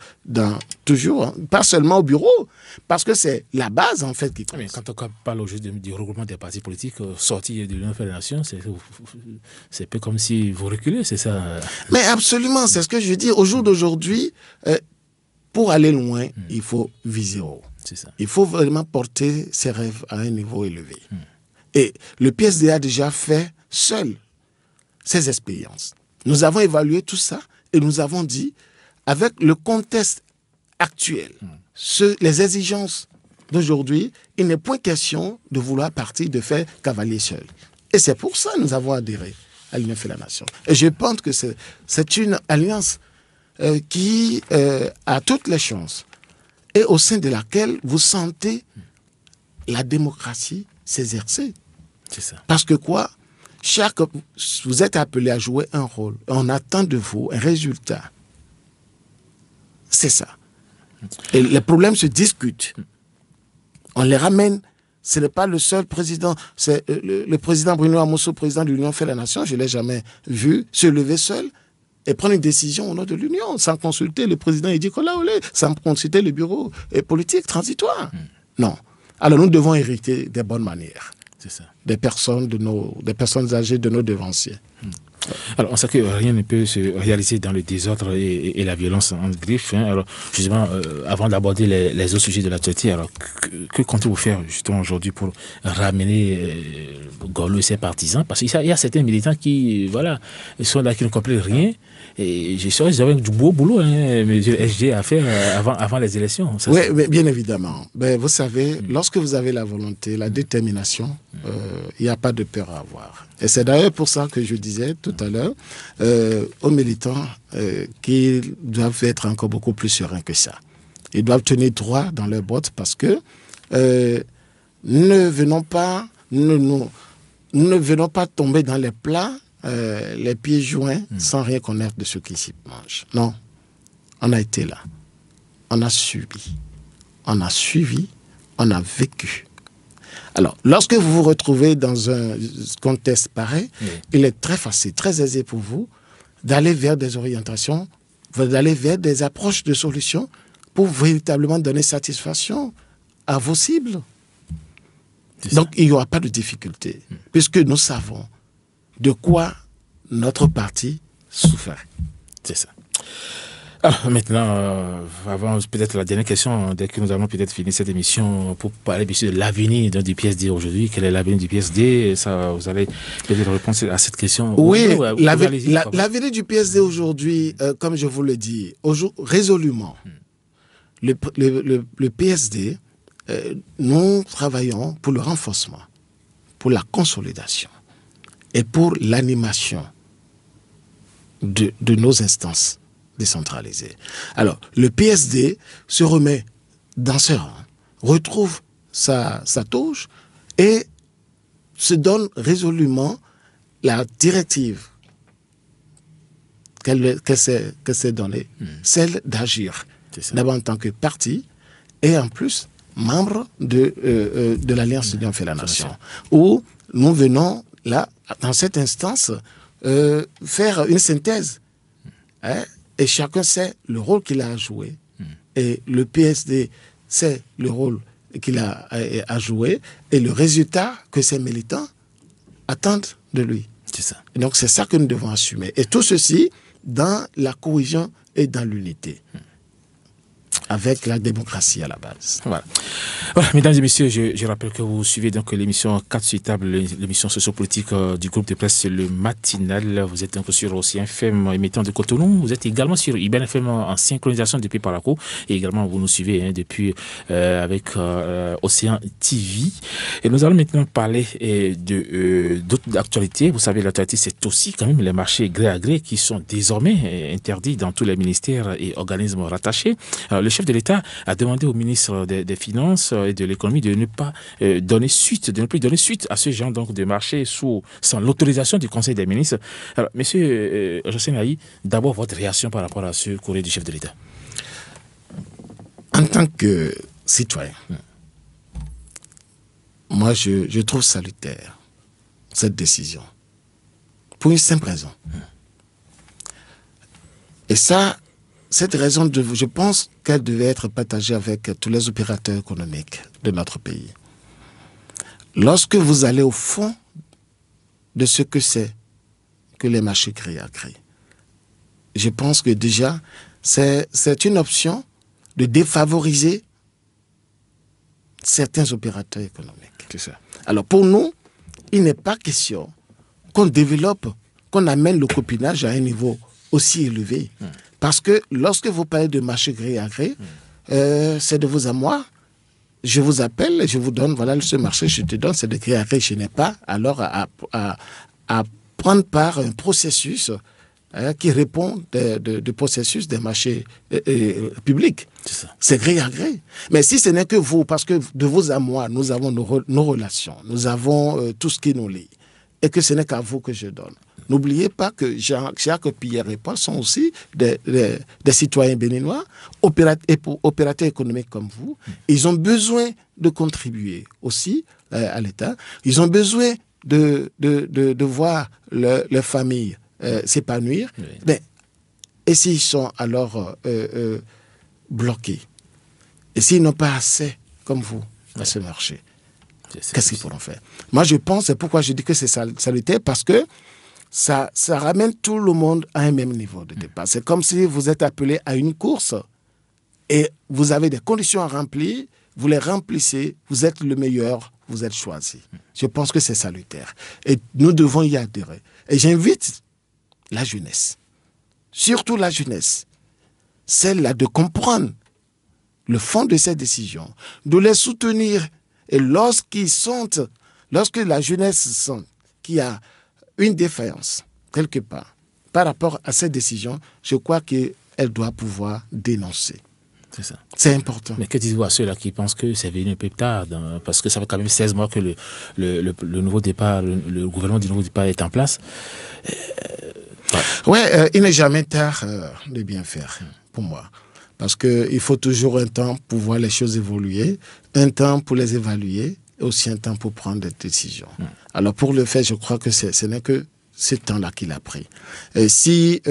toujours, pas seulement au bureau, parce que c'est la base en fait qui compte.
Mais quand on parle aujourd'hui du regroupement des partis politiques sortis de l'Union fait la nation, c'est un peu comme si vous reculez, c'est ça?
Mais absolument, c'est ce que je dis. Au jour d'aujourd'hui, pour aller loin, il faut viser haut.
C'est ça.
Il faut vraiment porter ses rêves à un niveau élevé. Et le PSD a déjà fait seul ses expériences. Nous avons évalué tout ça et nous avons dit avec le contexte actuel, les exigences d'aujourd'hui, il n'est point question de vouloir partir, de faire cavalier seul. Et c'est pour ça que nous avons adhéré à l'Union fait la nation. Et je pense que c'est une alliance qui a toutes les chances et au sein de laquelle vous sentez la démocratie s'exercer.
C'est ça.
Parce que quoi? Vous êtes appelé à jouer un rôle. On attend de vous un résultat. C'est ça. Et les problèmes se discutent. On les ramène. Ce n'est pas le seul président. C'est le président Bruno Amoso, président de l'Union fait la nation. Je ne l'ai jamais vu se lever seul et prendre une décision au nom de l'Union, sans consulter le président Edi Kolaolé, sans consulter le bureau politique transitoire. Non. Alors nous devons hériter des bonnes manières.
C'est ça.
Des personnes âgées de nos devanciers.
Alors, on sait que rien ne peut se réaliser dans le désordre et la violence en griffe. Alors, justement, avant d'aborder les autres sujets de l'actualité, alors que comptez-vous faire justement aujourd'hui pour ramener Gorlou et ses partisans? Parce qu'il y a certains militants qui, voilà, sont là, qui ne comprennent rien. Et je sais, j'avais du beau boulot, monsieur SG, à faire avant les élections.
Oui, mais bien évidemment. Ben, vous savez, lorsque vous avez la volonté, la détermination, il n'y a pas de peur à avoir. Et c'est d'ailleurs pour ça que je disais tout à l'heure aux militants qu'ils doivent être encore beaucoup plus sereins que ça. Ils doivent tenir droit dans leurs bottes parce que nous ne venons pas tomber dans les plats les pieds joints sans rien connaître de ce qui s'y mange. Non, on a été là. On a subi. On a suivi. On a vécu. Alors, lorsque vous vous retrouvez dans un contexte pareil, il est très facile, très aisé pour vous d'aller vers des orientations, d'aller vers des approches de solutions pour véritablement donner satisfaction à vos cibles. Donc, il n'y aura pas de difficulté, puisque nous savons de quoi notre parti souffre.
C'est ça. Alors maintenant, avant peut-être la dernière question, dès que nous allons peut-être finir cette émission, pour parler bien sûr de l'avenir du PSD aujourd'hui. Quel est l'avenir du PSD? Ça, vous allez peut-être répondre à cette question.
Oui, l'avenir du PSD aujourd'hui, comme je vous le dis, résolument, le PSD, nous travaillons pour le renforcement, pour la consolidation et pour l'animation de nos instances décentralisées. Alors, le PSD se remet dans ses rangs, retrouve sa touche et se donne résolument la directive qu'elle s'est donnée, celle d'agir, d'abord en tant que parti et en plus membre de l'Alliance Union fait la nation, où nous venons là, dans cette instance, faire une synthèse. Et chacun sait le rôle qu'il a à jouer. Et le PSD sait le rôle qu'il a à jouer et le résultat que ses militants attendent de lui.
C'est ça.
Et donc c'est ça que nous devons assumer. Et tout ceci dans la cohésion et dans l'unité. Avec la démocratie à la base.
Voilà, mesdames et messieurs, je rappelle que vous suivez donc l'émission 4 sur table, l'émission sociopolitique du groupe de presse Le Matinal. Vous êtes donc sur Océan FM émettant de Cotonou. Vous êtes également sur IBN FM en synchronisation depuis Parakou. Et également, vous nous suivez depuis avec Océan TV. Et nous allons maintenant parler d'autres actualités. Vous savez, l'actualité, c'est aussi quand même les marchés gré à gré qui sont désormais interdits dans tous les ministères et organismes rattachés. Le chef de l'État a demandé au ministre des Finances et de l'Économie de ne pas donner suite, de ne plus donner suite à ce genre donc de marché sans l'autorisation du Conseil des ministres. Alors, monsieur José Naï, d'abord votre réaction par rapport à ce courrier du chef de l'État.
En tant que citoyen, moi je trouve salutaire cette décision pour une simple raison. Et ça, cette raison, je pense qu'elle devait être partagée avec tous les opérateurs économiques de notre pays. Lorsque vous allez au fond de ce que c'est que les marchés créés à créer, je pense que déjà, c'est une option de défavoriser certains opérateurs économiques.
C'est ça.
Alors pour nous, il n'est pas question qu'on développe, qu'on amène le copinage à un niveau aussi élevé. Parce que lorsque vous parlez de marché gré à gré, c'est de vous à moi. Je vous appelle, je vous donne, voilà ce marché, je te donne, c'est de gré à gré. Je n'ai pas alors à prendre part à un processus qui répond de processus des marchés publics. C'est gré à gré. Mais si ce n'est que vous, parce que de vous à moi, nous avons nos relations, nous avons tout ce qui nous lie, et que ce n'est qu'à vous que je donne. N'oubliez pas que Jacques, Pierre et Paul sont aussi des citoyens béninois, opérateurs économiques comme vous. Ils ont besoin de contribuer aussi à l'État. Ils ont besoin de voir leur famille s'épanouir.
Oui.
Mais, et s'ils sont alors bloqués, et s'ils n'ont pas assez, comme vous, à ce marché, qu'est-ce qu'ils pourront faire? Moi, je pense, c'est pourquoi je dis que c'est salutaire, parce que ça ramène tout le monde à un même niveau de départ. C'est comme si vous êtes appelé à une course et vous avez des conditions à remplir, vous les remplissez, vous êtes le meilleur, vous êtes choisi. Je pense que c'est salutaire. Et nous devons y adhérer. Et j'invite la jeunesse, surtout la jeunesse, celle-là de comprendre le fond de ces décisions, de les soutenir. Et lorsque la jeunesse sent qu'il y a une défaillance, quelque part, par rapport à cette décision, je crois qu'elle doit pouvoir dénoncer.
C'est ça.
C'est important.
Mais que dites-vous à ceux-là qui pensent que c'est venu un peu tard, parce que ça fait quand même 16 mois que le nouveau départ, le gouvernement du nouveau départ est en place.
Il n'est jamais tard de bien faire, pour moi. Parce qu'il faut toujours un temps pour voir les choses évoluer, un temps pour les évaluer, et aussi un temps pour prendre des décisions. Alors pour le faire, je crois que ce n'est que ce temps-là qu'il a pris. Et si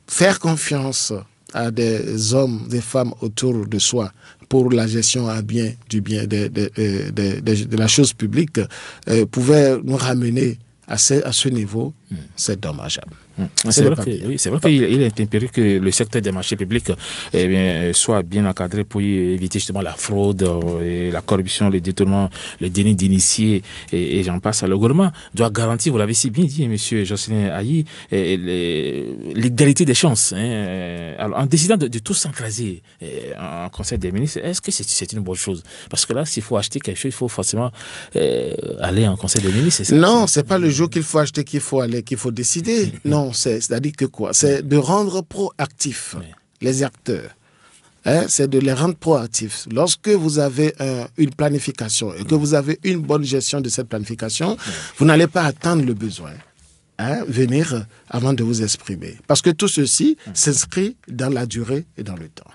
faire confiance à des hommes, des femmes autour de soi pour la gestion de la chose publique pouvait nous ramener à ce niveau, c'est dommageable.
C'est vrai qu'il est impératif que le secteur des marchés publics soit bien encadré pour éviter justement la fraude, et la corruption, le détournement, le déni d'initiés et j'en passe. Le gouvernement doit garantir, vous l'avez si bien dit, M. Jocelyn Ayi, l'égalité des chances. Alors, en décidant de tout centraliser en Conseil des ministres, est-ce que c'est une bonne chose? Parce que là, s'il faut acheter quelque chose, il faut forcément aller en Conseil des ministres.
Non, c'est pas le jour qu'il faut acheter qu'il faut aller, qu'il faut décider. Non, c'est-à-dire que quoi? C'est de rendre proactifs les acteurs. C'est de les rendre proactifs. Lorsque vous avez une planification et que vous avez une bonne gestion de cette planification, vous n'allez pas attendre le besoin. Venir avant de vous exprimer. Parce que tout ceci s'inscrit dans la durée et dans le temps.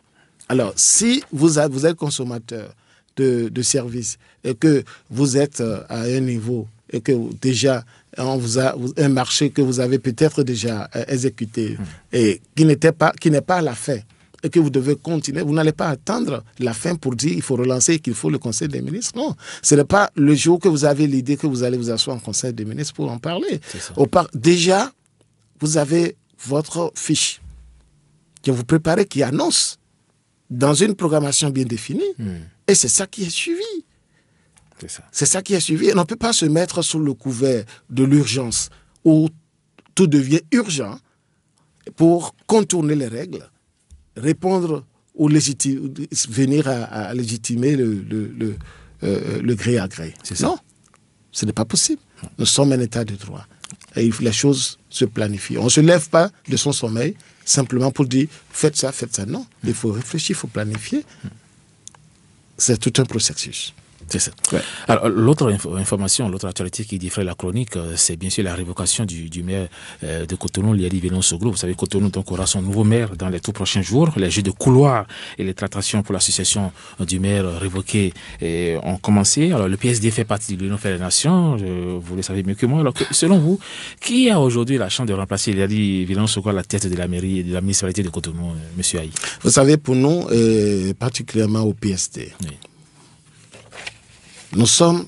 Alors, si vous êtes consommateur de services et que vous êtes à un niveau et que déjà on vous a un marché que vous avez peut-être déjà exécuté et qui n'est pas à la fin et que vous devez continuer, vous n'allez pas attendre la fin pour dire il faut relancer et qu'il faut le Conseil des ministres. Non, ce n'est pas le jour que vous avez l'idée que vous allez vous asseoir en Conseil des ministres pour en parler. Déjà, vous avez votre fiche que vous préparez qui annonce dans une programmation bien définie et c'est ça qui est suivi. C'est ça qui est suivi. Et on ne peut pas se mettre sous le couvert de l'urgence où tout devient urgent pour contourner les règles, répondre ou venir à légitimer le gré à gré. Non, ce n'est pas possible. Nous sommes un état de droit. Et les choses se planifient. On ne se lève pas de son sommeil simplement pour dire faites ça, faites ça. Non, il faut réfléchir, il faut planifier. C'est tout un processus.
C'est ça. Ouais. Alors, l'autre information, l'autre actualité qui diffère la chronique, c'est bien sûr la révocation du maire de Cotonou, Liadi Vénon Soglo. Vous savez, Cotonou donc, aura son nouveau maire dans les tout prochains jours. Les jeux de couloir et les tractations pour l'association du maire révoqué ont commencé. Alors, le PSD fait partie de l'Union des Nations, vous le savez mieux que moi. Alors, selon vous, qui a aujourd'hui la chance de remplacer Liadi Vénon Soglo à la tête de la mairie et de la municipalité de Cotonou, M. Ayi?
Vous savez, pour nous, particulièrement au PSD, nous sommes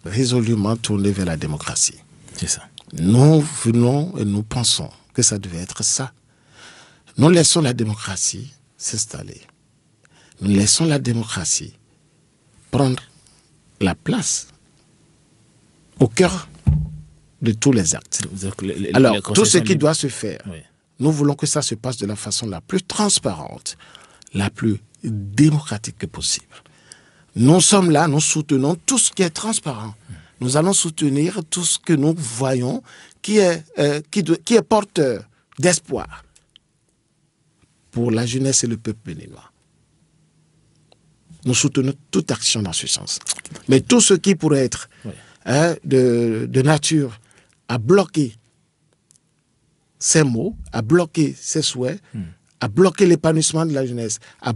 résolument tournés vers la démocratie.
C'est ça.
Nous venons et nous pensons que ça devait être ça. Nous laissons la démocratie s'installer. Nous laissons la démocratie prendre la place au cœur de tous les actes. Alors, tout ce qui doit se faire nous voulons que ça se passe de la façon la plus transparente, la plus démocratique que possible. Nous sommes là, nous soutenons tout ce qui est transparent. Nous allons soutenir tout ce que nous voyons qui est porteur d'espoir pour la jeunesse et le peuple béninois. Nous soutenons toute action dans ce sens. Mais tout ce qui pourrait être de nature à bloquer ces mots, à bloquer ces souhaits, à bloquer l'épanouissement de la jeunesse, à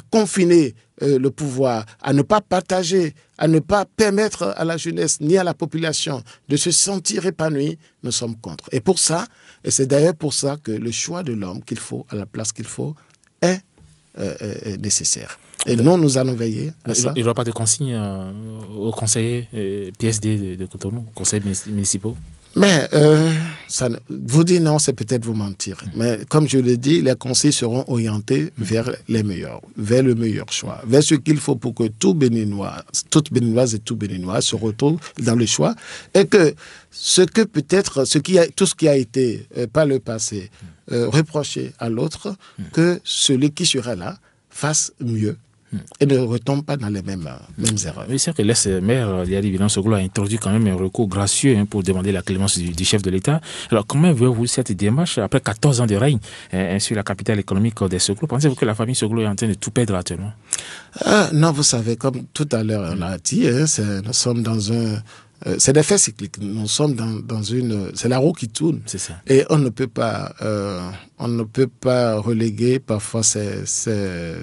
confiner le pouvoir, à ne pas partager, à ne pas permettre à la jeunesse ni à la population de se sentir épanouie, nous sommes contre. Et pour ça, et c'est d'ailleurs pour ça que le choix de l'homme qu'il faut, à la place qu'il faut, est nécessaire. Et nous allons veiller à ça.
Il n'y aura pas de consigne aux conseillers PSD de Cotonou, conseillers municipaux?
Mais vous dire non, c'est peut-être vous mentir. Mais comme je l'ai dit, les conseils seront orientés vers les meilleurs, vers le meilleur choix, vers ce qu'il faut pour que tout Béninois, toute Béninoise et tout Béninois se retrouvent dans le choix, et que tout ce qui a été par le passé reproché à l'autre, que celui qui sera là fasse mieux et ne retombe pas dans les mêmes erreurs.
Oui, c'est vrai que l'ex-maire Yari Villan-Soglo a introduit quand même un recours gracieux pour demander la clémence du chef de l'État. Alors, comment voyez-vous cette démarche après 14 ans de règne sur la capitale économique des Soglo? Pensez-vous que la famille Soglo est en train de tout perdre actuellement?
Non, vous savez, comme tout à l'heure on a dit, nous sommes dans c'est des faits cycliques. Nous sommes dans c'est la roue qui tourne. C'est ça. Et on ne peut pas reléguer parfois ces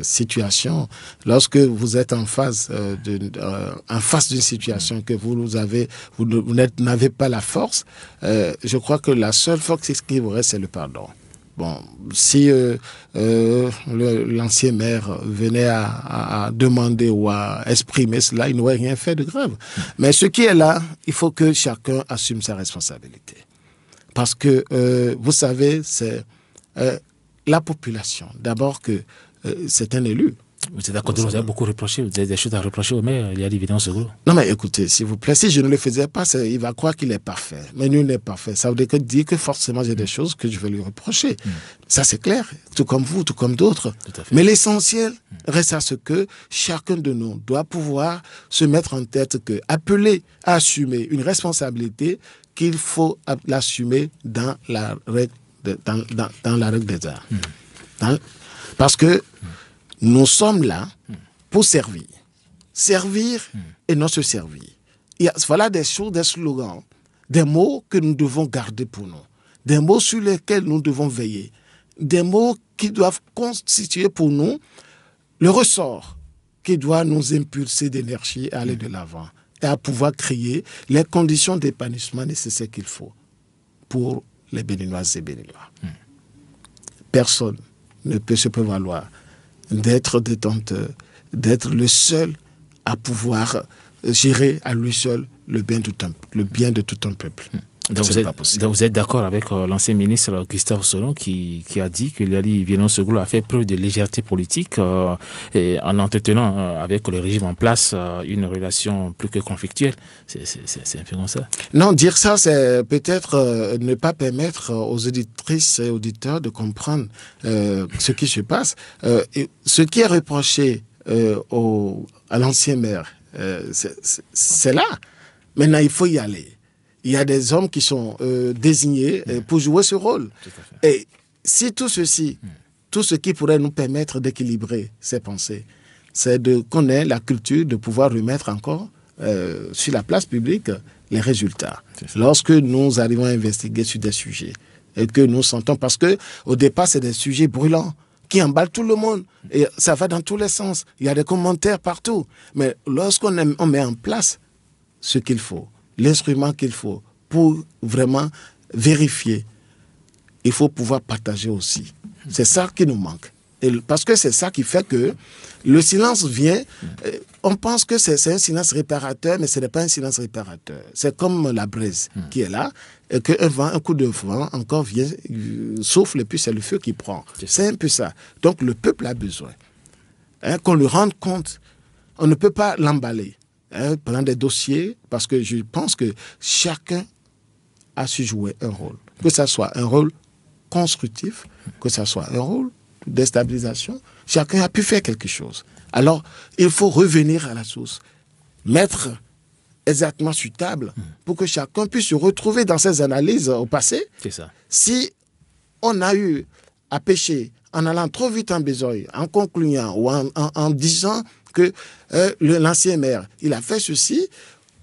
situations. Lorsque vous êtes en face d'une situation que vous n'avez pas la force, je crois que la seule force qui vous reste, c'est le pardon. Bon, si l'ancien maire venait à demander ou à exprimer cela, il n'aurait rien fait de grave. Mais ce qui est là, il faut que chacun assume sa responsabilité. Parce que, vous savez, c'est la population. D'abord que c'est un élu.
Vous êtes d'accord, vous avez beaucoup reproché, vous avez des choses à reprocher au maire, il y a l'évidence au groupe.
Non mais écoutez, s'il vous plaît, si je ne le faisais pas, il va croire qu'il est parfait. Mais nul n'est parfait. Ça veut dire que forcément j'ai des choses que je vais lui reprocher. Ça c'est clair, tout comme vous, tout comme d'autres. Mais l'essentiel reste à ce que chacun de nous doit pouvoir se mettre en tête que appeler à assumer une responsabilité, qu'il faut l'assumer dans la règle des arts. Parce que nous sommes là pour servir. Servir et non se servir. Voilà des choses, des slogans, des mots que nous devons garder pour nous. Des mots sur lesquels nous devons veiller. Des mots qui doivent constituer pour nous le ressort qui doit nous impulser d'énergie à aller de l'avant et à pouvoir créer les conditions d'épanouissement nécessaires qu'il faut pour les Béninoises et Béninois. Personne ne peut se prévaloir d'être détenteur, d'être le seul à pouvoir gérer à lui seul le bien de tout un peuple.
Donc vous êtes d'accord avec l'ancien ministre Gustave Solon qui a dit que Yari Villan-Soglo a fait preuve de légèreté politique et en entretenant avec le régime en place une relation plus que conflictuelle. C'est un peu comme ça.
Non, dire ça, c'est peut-être ne pas permettre aux auditrices et auditeurs de comprendre ce qui se passe. Ce qui est reproché à l'ancien maire, c'est là. Maintenant, il faut y aller. Il y a des hommes qui sont désignés pour jouer ce rôle. Et si tout ceci, tout ce qui pourrait nous permettre d'équilibrer ces pensées, c'est qu'on ait la culture de pouvoir remettre encore sur la place publique les résultats. Lorsque nous arrivons à investiguer sur des sujets et que nous sentons, parce que au départ, c'est des sujets brûlants qui emballent tout le monde et ça va dans tous les sens. Il y a des commentaires partout. Mais lorsqu'on met en place ce qu'il faut, l'instrument qu'il faut pour vraiment vérifier, il faut pouvoir partager aussi. C'est ça qui nous manque. Parce que c'est ça qui fait que le silence vient, on pense que c'est un silence réparateur, mais ce n'est pas un silence réparateur. C'est comme la braise qui est là, et un coup de vent encore vient, souffle, et puis c'est le feu qui prend. C'est un peu ça. Donc le peuple a besoin qu'on lui rende compte. On ne peut pas l'emballer. Pendant des dossiers, parce que je pense que chacun a su jouer un rôle. Que ça soit un rôle constructif, que ce soit un rôle de déstabilisation, chacun a pu faire quelque chose. Alors, il faut revenir à la source, mettre exactement sur table pour que chacun puisse se retrouver dans ses analyses au passé.
C'est ça.
Si on a eu à pécher en allant trop vite en besogne, en concluant ou en disant que l'ancien maire, il a fait ceci,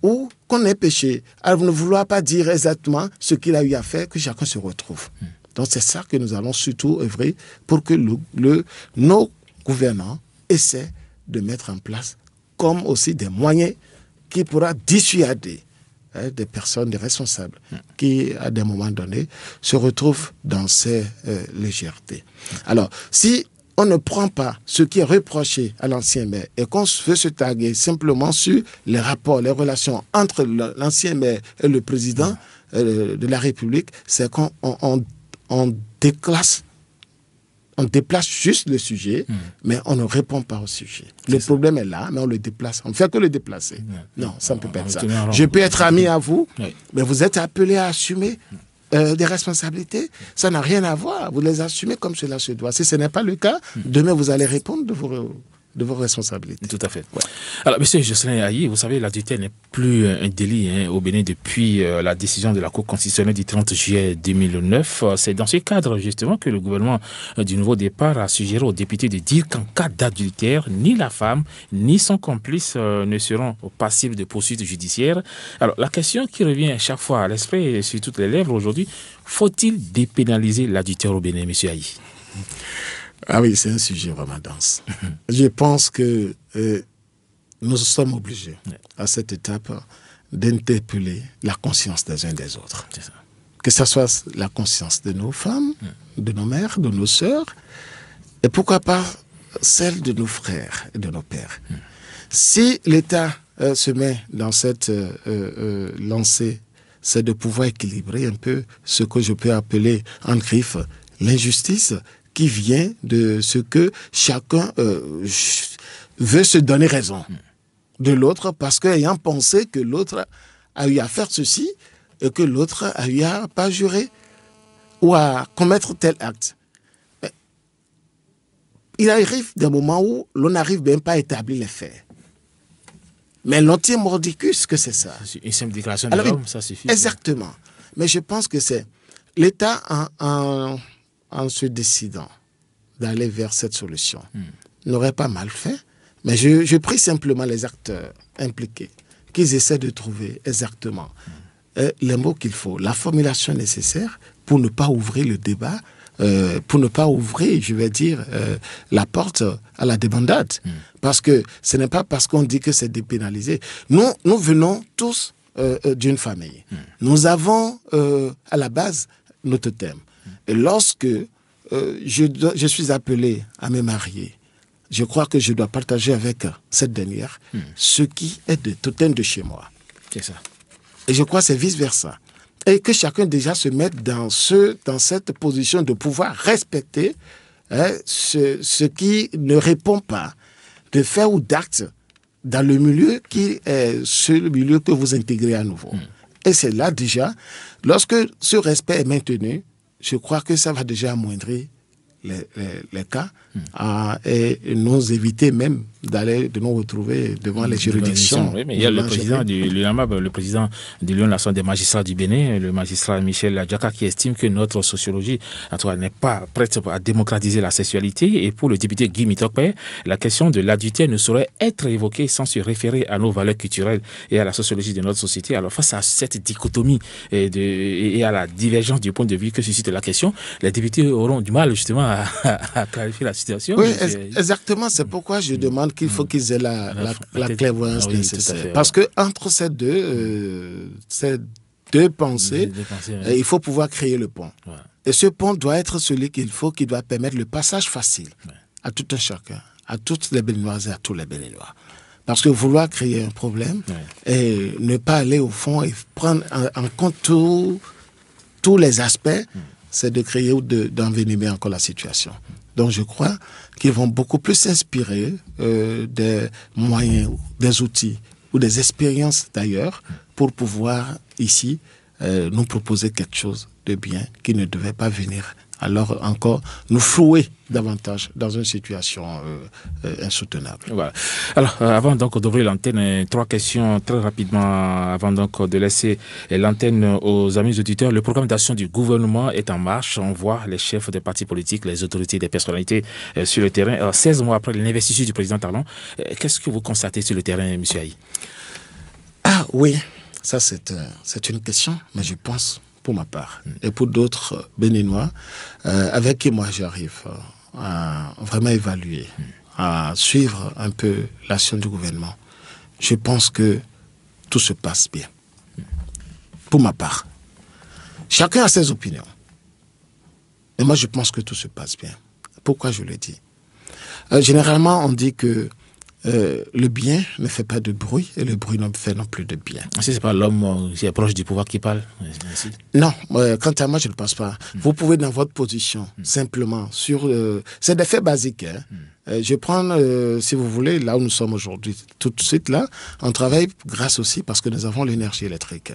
ou qu'on ait péché, alors ne vouloir pas dire exactement ce qu'il a eu à faire, que chacun se retrouve. Donc c'est ça que nous allons surtout œuvrer pour que nos gouvernants essaient de mettre en place, comme aussi des moyens qui pourra dissuader des personnes, des responsables, qui, à des moments donnés, se retrouvent dans ces légèretés. Alors, si on ne prend pas ce qui est reproché à l'ancien maire et qu'on veut se taguer simplement sur les rapports, les relations entre l'ancien maire et le président de la République, c'est qu'on déclasse. On déplace juste le sujet, mais on ne répond pas au sujet. Le problème est là, mais on le déplace. On ne fait que le déplacer. Non, ça ne peut pas être ça. Je peux être ami à vous, mais vous êtes appelé à assumer des responsabilités. Ça n'a rien à voir. Vous les assumez comme cela se doit. Si ce n'est pas le cas, demain, vous allez répondre de vos responsabilités.
Tout à fait. Ouais. Alors, M. Jocelyn Ayi, vous savez, l'adultère n'est plus un délit au Bénin depuis la décision de la Cour constitutionnelle du 30 juillet 2009. C'est dans ce cadre, justement, que le gouvernement du nouveau départ a suggéré aux députés de dire qu'en cas d'adultère, ni la femme, ni son complice ne seront passibles de poursuites judiciaires. Alors, la question qui revient à chaque fois à l'esprit et sur toutes les lèvres aujourd'hui, faut-il dépénaliser l'adultère au Bénin, M. Ayi?
Ah oui, c'est un sujet vraiment dense. Je pense que nous sommes obligés, à cette étape, d'interpeller la conscience des uns des autres. C'est ça. Que ce soit la conscience de nos femmes, de nos mères, de nos sœurs, et pourquoi pas celle de nos frères et de nos pères. Si l'État se met dans cette lancée, c'est de pouvoir équilibrer un peu ce que je peux appeler en griffe l'injustice, qui vient de ce que chacun veut se donner raison de l'autre parce qu'ayant pensé que l'autre a eu à faire ceci et que l'autre a eu à pas jurer ou à commettre tel acte. Mais il arrive des moments où l'on n'arrive même pas à établir les faits. Mais l'entier mordicus, que c'est ça.
Une simple déclaration de l'homme, ça suffit.
Exactement. Mais je pense que c'est l'État en se décidant d'aller vers cette solution, n'aurait pas mal fait. Mais je prie simplement les acteurs impliqués qu'ils essaient de trouver exactement les mots qu'il faut, la formulation nécessaire pour ne pas ouvrir le débat, pour ne pas ouvrir, je vais dire, la porte à la débandade. Parce que ce n'est pas parce qu'on dit que c'est dépénalisé. Nous venons tous d'une famille. Nous avons à la base notre thème. Et lorsque je suis appelé à me marier, je crois que je dois partager avec cette dernière ce qui est de totem de chez moi.
C'est ça.
Et je crois que c'est vice-versa. Et que chacun déjà se mette dans cette position de pouvoir respecter ce qui ne répond pas de fait ou d'acte dans le milieu qui est ce milieu que vous intégrez à nouveau. Et c'est là déjà, lorsque ce respect est maintenu, je crois que ça va déjà amoindrir les cas et nous éviter même de nous retrouver devant les juridictions.
Oui, mais il y a le président de l'Union nationale des magistrats du Bénin, le magistrat Michel Adjaka, qui estime que notre sociologie n'est pas prête à démocratiser la sexualité. Et pour le député Guy Mitokpe, la question de l'adultère ne saurait être évoquée sans se référer à nos valeurs culturelles et à la sociologie de notre société. Alors face à cette dichotomie et à la divergence du point de vue que suscite la question, les députés auront du mal justement à clarifier la situation.
Oui, exactement. C'est pourquoi je demande qu'il faut qu'ils aient la clairvoyance nécessaire. Parce que entre ces deux pensées, il faut pouvoir créer le pont. Ouais. Et ce pont doit être celui qui doit permettre le passage facile à tout un chacun, à toutes les Béninoises et à tous les Béninois. Parce que vouloir créer un problème et ne pas aller au fond et prendre en compte tous les aspects, c'est de créer ou d'envenimer encore la situation. Donc je crois qu'ils vont beaucoup plus s'inspirer des moyens, des outils ou des expériences d'ailleurs pour pouvoir ici nous proposer quelque chose de bien qui ne devait pas venir alors encore nous flouer davantage dans une situation insoutenable.
Voilà. Alors, avant donc d'ouvrir l'antenne, 3 questions très rapidement avant donc de laisser l'antenne aux amis auditeurs. Le programme d'action du gouvernement est en marche. On voit les chefs des partis politiques, les autorités, des personnalités sur le terrain. Alors, 16 mois après l'investiture du président Talon, qu'est-ce que vous constatez sur le terrain, M. Ayi?
Ah oui, ça c'est une question, mais je pense, pour ma part, et pour d'autres Béninois, avec qui moi j'arrive à vraiment évaluer, à suivre un peu l'action du gouvernement, je pense que tout se passe bien. Pour ma part. Chacun a ses opinions. Mais moi je pense que tout se passe bien. Pourquoi je le dis? Généralement on dit que le bien ne fait pas de bruit et le bruit ne fait non plus de bien.
Si c'est pas l'homme qui est proche du pouvoir qui parle?
Non, quant à moi, je ne pense pas. Vous pouvez, dans votre position, simplement, sur... c'est des faits basiques. Hein. Je prends, si vous voulez, là où nous sommes aujourd'hui, tout de suite là, on travaille grâce aussi parce que nous avons l'énergie électrique.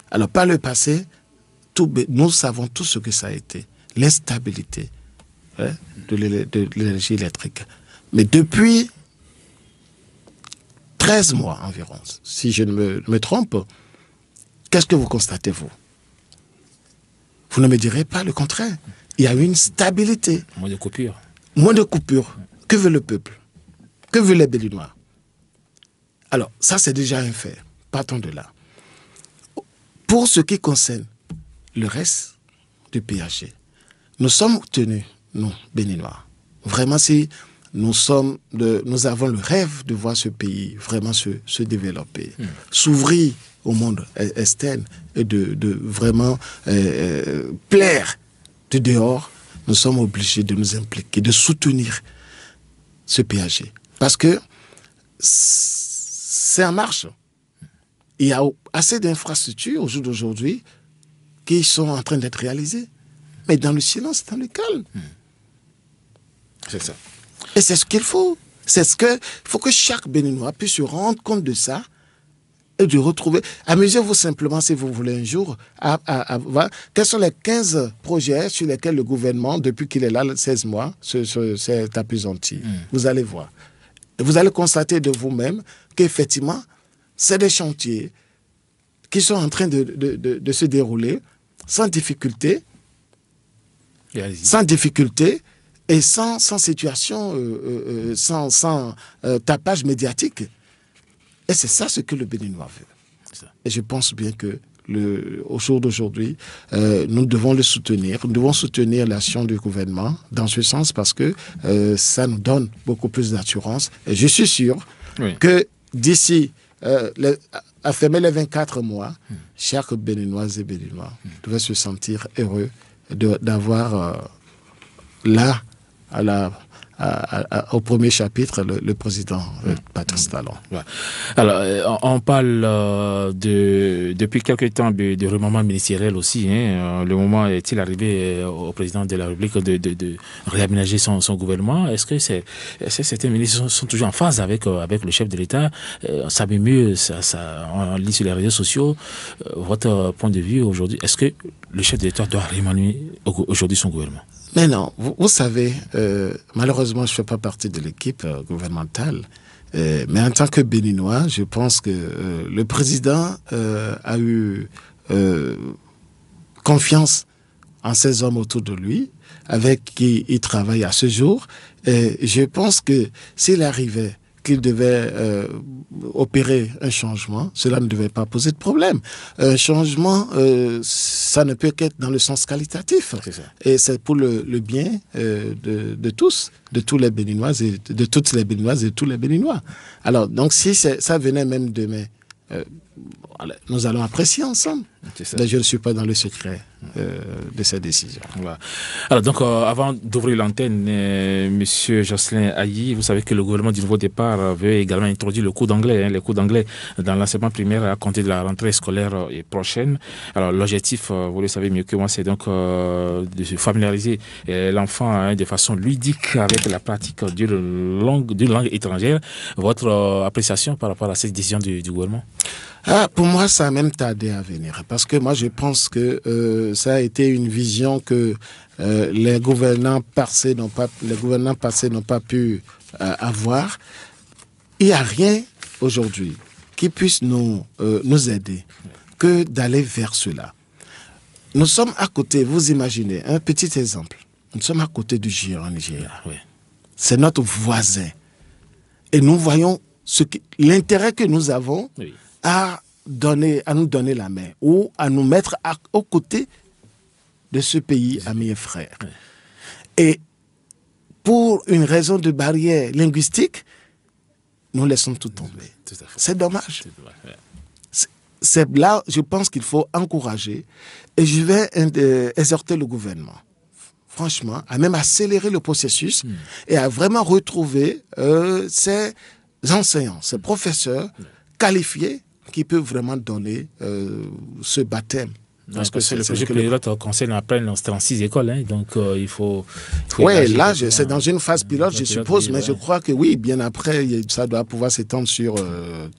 Alors, par le passé, nous savons tout ce que ça a été. L'instabilité de l'énergie électrique. Mais depuis 13 mois environ, si je ne me trompe, qu'est-ce que vous constatez, vous? Vous ne me direz pas le contraire. Il y a une stabilité.
Moins de coupures.
Moins de coupures. Que veut le peuple? Que veulent les Béninois? Alors, ça c'est déjà un fait. Partons de là. Pour ce qui concerne le reste du PAG, nous sommes tenus, nous, Béninois, vraiment si nous avons le rêve de voir ce pays vraiment se développer, s'ouvrir au monde externe et de vraiment plaire de dehors, nous sommes obligés de nous impliquer, de soutenir ce PAG. Parce que c'est en marche. Il y a assez d'infrastructures au jour d'aujourd'hui qui sont en train d'être réalisées. Mais dans le silence, dans le calme.
C'est ça.
Et c'est ce qu'il faut. Il faut que chaque Béninois puisse se rendre compte de ça et de retrouver. Amusez-vous simplement, si vous voulez, un jour, à voir quels sont les 15 projets sur lesquels le gouvernement, depuis qu'il est là, 16 mois, s'est appesanti. Vous allez voir. Et vous allez constater de vous-même qu'effectivement, c'est des chantiers qui sont en train de se dérouler sans difficulté. Sans difficulté. Et sans situation, sans tapage médiatique. Et c'est ça ce que le Béninois veut. Et je pense bien que au jour d'aujourd'hui, nous devons le soutenir. Nous devons soutenir l'action du gouvernement dans ce sens parce que ça nous donne beaucoup plus d'assurance. Et je suis sûr que d'ici à fermer les 24 mois, chaque Béninoise et Béninois devait se sentir heureux d'avoir là, au premier chapitre, le président Patrice Talon.
Ouais. Alors, on parle depuis quelque temps de remaniement ministériel aussi. Hein. Le moment est-il arrivé au président de la République de réaménager son gouvernement? Est-ce que certains ministres sont toujours en phase avec le chef de l'État? Ça va mieux, on lit sur les réseaux sociaux. Votre point de vue aujourd'hui, est-ce que le chef de l'État doit remanier aujourd'hui son gouvernement?
Mais non, vous savez, malheureusement, je ne fais pas partie de l'équipe gouvernementale, mais en tant que Béninois, je pense que le président a eu confiance en ces hommes autour de lui, avec qui il travaille à ce jour, et je pense que s'il arrivait qu'il devait opérer un changement, cela ne devait pas poser de problème. Un changement, ça ne peut qu'être dans le sens qualitatif. Et c'est pour le bien de tous, de tous les Béninoises et de toutes les Béninoises et tous les Béninois. Alors, donc si ça venait même demain, nous allons apprécier ensemble. Mais je ne suis pas dans le secret de cette décision.
Voilà. Alors donc, avant d'ouvrir l'antenne, Monsieur Jocelyn Ayi, vous savez que le gouvernement du nouveau départ veut également introduire le cours d'anglais, les cours d'anglais dans l'enseignement primaire à compter de la rentrée scolaire prochaine. Alors l'objectif, vous le savez mieux que moi, c'est donc de familiariser l'enfant de façon ludique avec la pratique d'une langue étrangère. Votre appréciation par rapport à cette décision du gouvernement?
Pour moi, ça a même tardé à venir. Parce que moi, je pense que ça a été une vision que les gouvernants passés n'ont pas pu avoir. Il n'y a rien aujourd'hui qui puisse nous aider que d'aller vers cela. Nous sommes à côté, vous imaginez, un petit exemple. Nous sommes à côté du Nigeria.
Oui.
C'est notre voisin. Et nous voyons l'intérêt que nous avons à nous donner la main ou à nous mettre aux côtés de ce pays ami et frère. Oui. Et pour une raison de barrière linguistique, nous laissons tout tomber. C'est dommage. C'est là, je pense qu'il faut encourager et je vais exhorter le gouvernement, franchement, à même accélérer le processus et à vraiment retrouver ces enseignants, ces professeurs qualifiés qui peuvent vraiment donner ce baptême.
Parce que le projet pilote concerne après 36 écoles, hein, donc il faut
oui, là, c'est dans une phase pilote, je suppose, mais je crois que oui, bien après, ça doit pouvoir s'étendre sur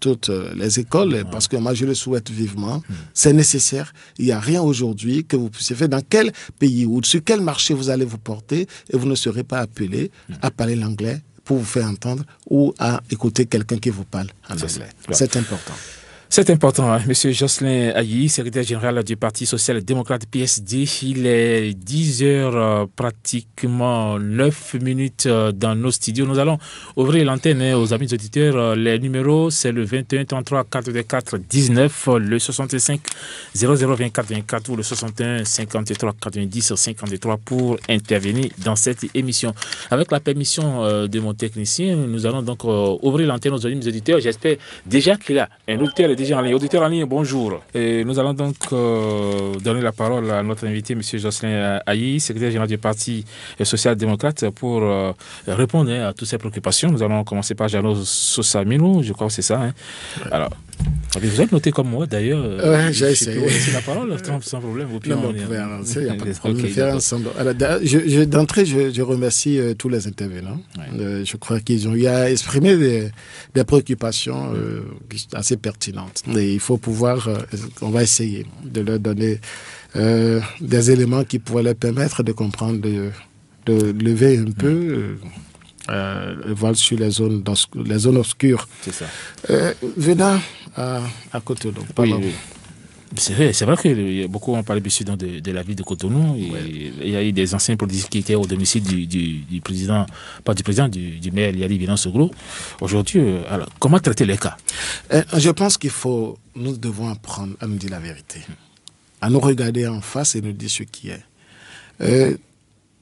toutes les écoles, parce que moi, je le souhaite vivement. C'est nécessaire. Il n'y a rien aujourd'hui que vous puissiez faire. Dans quel pays ou sur quel marché vous allez vous porter et vous ne serez pas appelé à parler l'anglais pour vous faire entendre ou à écouter quelqu'un qui vous parle en anglais. C'est important.
C'est important, hein. Monsieur Jocelyn Ayi, secrétaire général du Parti social-démocrate PSD. Il est 10h pratiquement 9 minutes dans nos studios. Nous allons ouvrir l'antenne aux amis auditeurs. Les numéros, c'est le 21 33 84 19, le 65 00 24 24 ou le 61 53 90 53 pour intervenir dans cette émission. Avec la permission de mon technicien, nous allons donc ouvrir l'antenne aux amis auditeurs. J'espère déjà qu'il y a un auditeur déjà en ligne. Auditeur en ligne, bonjour. Et nous allons donc donner la parole à notre invité, M. Jocelyn Ayi, secrétaire général du Parti social-démocrate, pour répondre à toutes ces préoccupations. Nous allons commencer par Jano Sosamino, je crois que c'est ça. Hein. Ouais. Alors, vous avez noté comme moi, d'ailleurs.
J'ai essayé.
C'est la parole, sans problème.
Vous pouvez avancer, il n'y a pas de problème. Faire ensemble. Alors, d'entrée, je remercie tous les intervenants. Ouais. Je crois qu'ils ont eu à exprimer des préoccupations assez pertinentes. Et il faut pouvoir, on va essayer de leur donner des éléments qui pourraient leur permettre de comprendre, de lever un peu le voile sur les zones obscures. C'est ça. Venant à Cotonou.
Oui. C'est vrai que beaucoup ont parlé bien de la ville de Cotonou. Il y a eu des anciens politiques qui étaient au domicile du président, pas du président, du maire Yali Binan-Soglo. Aujourd'hui, alors, comment traiter les cas?
Je pense nous devons apprendre à nous dire la vérité, à nous regarder en face et nous dire ce qui est.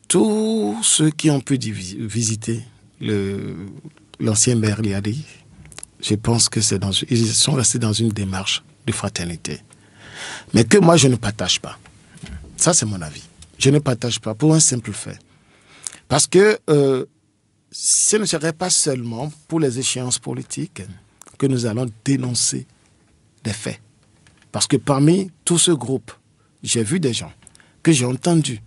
Tous ceux qui ont pu visiter l'ancien maire Yali, je pense que ils sont restés dans une démarche de fraternité. Mais que moi, je ne partage pas. Ça, c'est mon avis. Je ne partage pas pour un simple fait. Parce que ce ne serait pas seulement pour les échéances politiques que nous allons dénoncer des faits. Parce que parmi tout ce groupe, j'ai vu des gens que j'ai entendus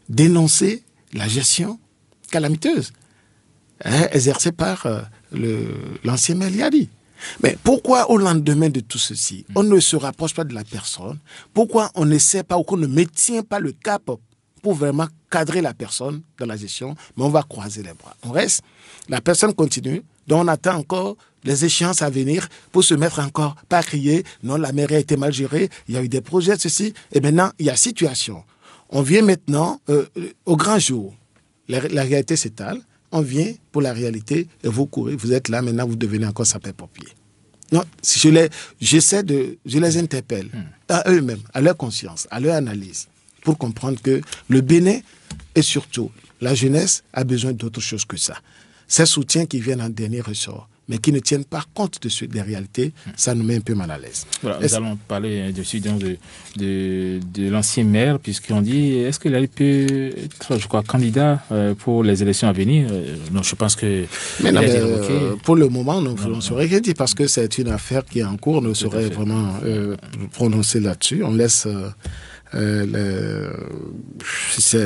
dénoncer la gestion calamiteuse exercée par l'ancien maire Yali. Mais pourquoi au lendemain de tout ceci, on ne se rapproche pas de la personne? Pourquoi on n'essaie pas ou qu'on ne maintient pas le cap pour vraiment cadrer la personne dans la gestion? Mais on va croiser les bras. On reste, la personne continue, donc on attend encore les échéances à venir pour se mettre encore, pas crier, non, la mairie a été mal gérée, il y a eu des projets, ceci, et maintenant, il y a situation. On vient maintenant au grand jour. La réalité s'étale. On vient pour la réalité et vous courez, vous êtes là, maintenant vous devenez encore sapeur-pompier. Non, je les interpelle à eux-mêmes, à leur conscience, à leur analyse, pour comprendre que le Bénin et surtout la jeunesse a besoin d'autre chose que ça. Ces soutiens qui viennent en dernier ressort, mais qui ne tiennent pas compte des réalités, ça nous met un peu mal à l'aise.
Voilà, nous allons parler de l'ancien maire, puisqu'on dit, est-ce qu'il peut être, je crois, candidat pour les élections à venir? Non, je pense que...
Mais non, pour le moment, on ne saurait rien dire, parce que c'est une affaire qui est en cours, on ne saurait vraiment prononcer là-dessus. On laisse c'est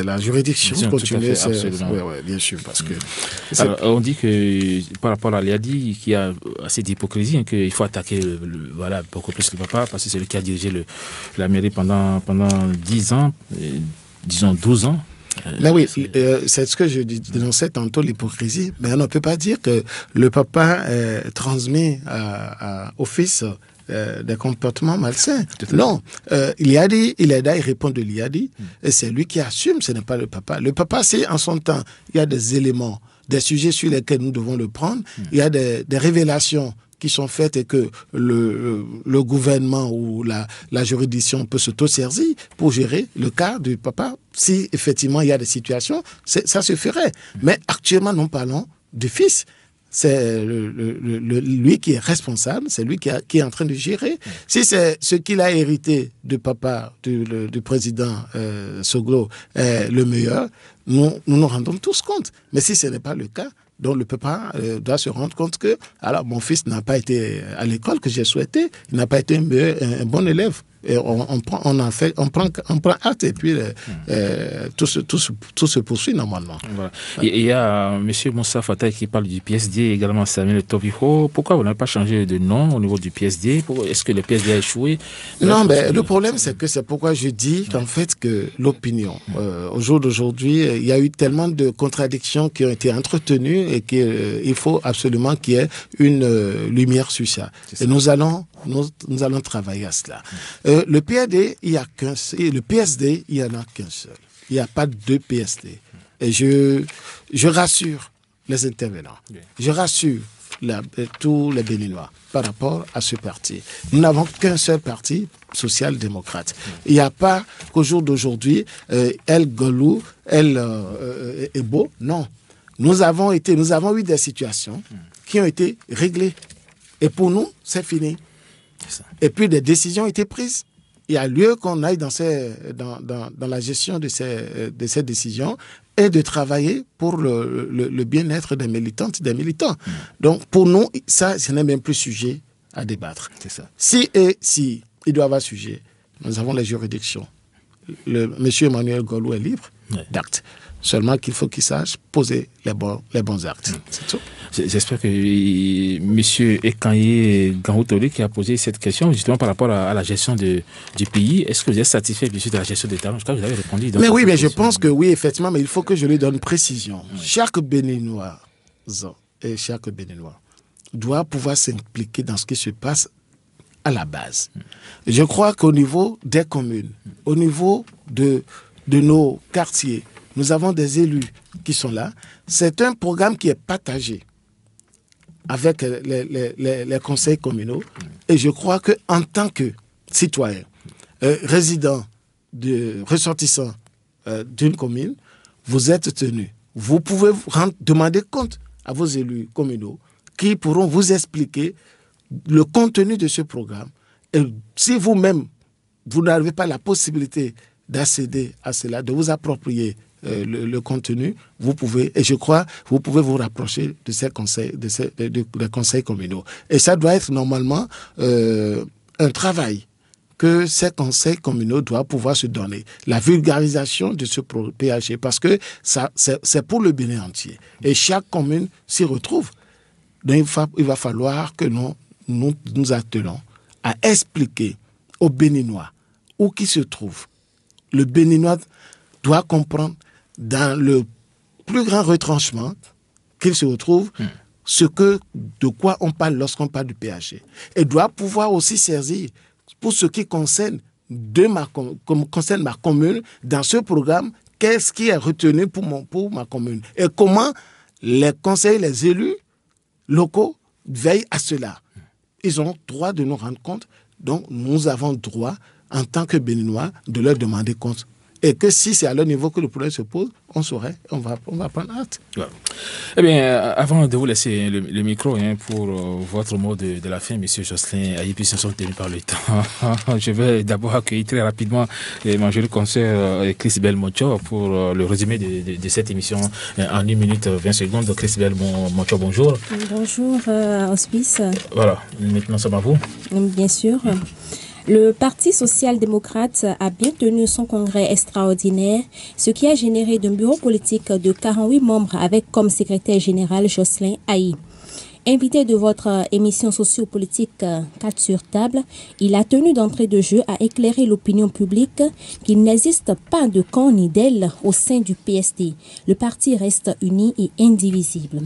la juridiction continuer.
Oui,
bien sûr, parce que...
Alors, on dit que par rapport à l'IADI, qu'il y a assez d'hypocrisie, qu'il faut attaquer beaucoup plus le papa, parce que c'est lui qui a dirigé la mairie pendant 10 ans, disons 12 ans.
Mais oui, c'est ce que je dénonçais tantôt, l'hypocrisie. Mais on ne peut pas dire que le papa transmet au fils des comportements malsains. Non, l'IADI, il répond de l'IADI, et c'est lui qui assume, ce n'est pas le papa. Le papa, c'est en son temps, il y a des éléments, des sujets sur lesquels nous devons le prendre, il y a des révélations qui sont faites et que le gouvernement ou la juridiction peut s'auto-saisir pour gérer le cas du papa. Si effectivement il y a des situations, ça se ferait. Mais actuellement, nous parlons du fils. C'est lui qui est responsable, c'est lui qui est en train de gérer. Si c'est ce qu'il a hérité du papa, du président Soglo, le meilleur, nous nous rendons tous compte. Mais si ce n'est pas le cas, donc le papa doit se rendre compte que alors mon fils n'a pas été à l'école que j'ai souhaité, il n'a pas été un bon élève. Et on prend acte et puis tout se poursuit normalement.
Voilà. Et il y a M. Moussa Fataï qui parle du PSD, également Samuel Tobiho. Pourquoi vous n'avez pas changé de nom au niveau du PSD? Est-ce que le PSD a échoué?
Non, mais le problème, c'est pourquoi je dis qu'en fait, que l'opinion, au jour d'aujourd'hui, il y a eu tellement de contradictions qui ont été entretenues et qu'il faut absolument qu'il y ait une lumière sur ça. Et nous allons travailler à cela. Le PAD, il y a qu'un seul. Le PSD, il n'y en a qu'un seul. Il n'y a pas deux PSD. Et je rassure les intervenants. Je rassure tous les Béninois par rapport à ce parti. Nous n'avons qu'un seul parti, social-démocrate. Il n'y a pas qu'au jour d'aujourd'hui, El Golou, El Ebo. Non. Nous avons eu des situations qui ont été réglées. Et pour nous, c'est fini. Et puis des décisions ont été prises. Il y a lieu qu'on aille dans la gestion de ces décisions et de travailler pour le bien-être des militantes et des militants. Donc pour nous, ça, ce n'est même plus sujet à débattre.
C'est ça.
Si il doit y avoir sujet, nous avons les juridictions. Monsieur Emmanuel Golou est libre d'acte. Seulement qu'il faut qu'il sache poser les bons actes. C'est tout.
J'espère que M. Ekanye Ganhoutoli qui a posé cette question justement par rapport à la gestion du pays, est-ce que vous êtes satisfait bien sûr de la gestion des talents? Je crois que vous avez répondu.
Mais oui, mais je pense que oui, effectivement, mais il faut que je lui donne précision. Chaque Béninois et chaque Béninois doit pouvoir s'impliquer dans ce qui se passe à la base. Je crois qu'au niveau des communes, au niveau de nos quartiers, nous avons des élus qui sont là. C'est un programme qui est partagé avec les conseils communaux. Et je crois qu'en tant que citoyen, résident, ressortissant d'une commune, vous êtes tenu. Vous pouvez demander compte à vos élus communaux qui pourront vous expliquer le contenu de ce programme. Et si vous-même, vous n'avez pas la possibilité d'accéder à cela, de vous approprier le contenu, vous pouvez, et je crois, vous pouvez vous rapprocher de ces conseils, des conseils communaux. Et ça doit être normalement un travail que ces conseils communaux doivent pouvoir se donner. La vulgarisation de ce PHG, parce que c'est pour le Bénin entier. Et chaque commune s'y retrouve. Donc il va falloir que nous attelons à expliquer aux Béninois où qu'ils se trouvent. Le Béninois doit comprendre dans le plus grand retranchement qu'il se retrouve, de quoi on parle lorsqu'on parle du PHG. Et doit pouvoir aussi saisir pour ce qui concerne ma commune, dans ce programme, qu'est-ce qui est retenu pour ma commune. Et comment les conseils, les élus locaux veillent à cela. Ils ont droit de nous rendre compte, donc nous avons droit, en tant que Béninois, de leur demander compte. Et que si c'est à leur niveau que le problème se pose, on saurait, on va prendre acte. Ouais.
Eh bien, avant de vous laisser le micro pour votre mot de la fin, M. Jocelyn Ayi, puis nous sommes tenus par le temps. Je vais d'abord accueillir très rapidement mon joli conseiller Christibel Mocho pour le résumé de cette émission en 1 minute 20 secondes. Christibel Mocho, bonjour.
Bonjour, Auspice.
Voilà, maintenant nous sommes à vous.
Bien sûr. Le Parti social-démocrate a bien tenu son congrès extraordinaire, ce qui a généré d'un bureau politique de 48 membres avec comme secrétaire général Jocelyn Ayi. Invité de votre émission sociopolitique 4 sur table, il a tenu d'entrée de jeu à éclairer l'opinion publique qu'il n'existe pas de camp ni d'aile au sein du PSD. Le parti reste uni et indivisible.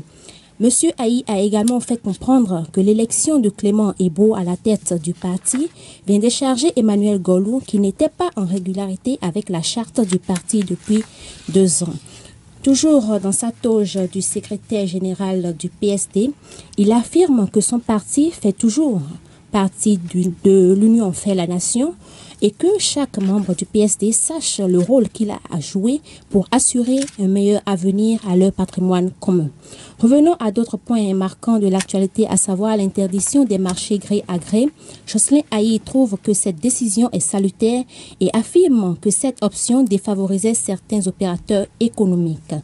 Monsieur Ayi a également fait comprendre que l'élection de Clément Ebo à la tête du parti vient décharger Emmanuel Golou qui n'était pas en régularité avec la charte du parti depuis 2 ans. Toujours dans sa toge du secrétaire général du PSD, il affirme que son parti fait toujours partie de l'Union fait la nation et que chaque membre du PSD sache le rôle qu'il a à jouer pour assurer un meilleur avenir à leur patrimoine commun. Revenons à d'autres points marquants de l'actualité, à savoir l'interdiction des marchés gré à gré. Jocelyn Ayi trouve que cette décision est salutaire et affirme que cette option défavorisait certains opérateurs économiques.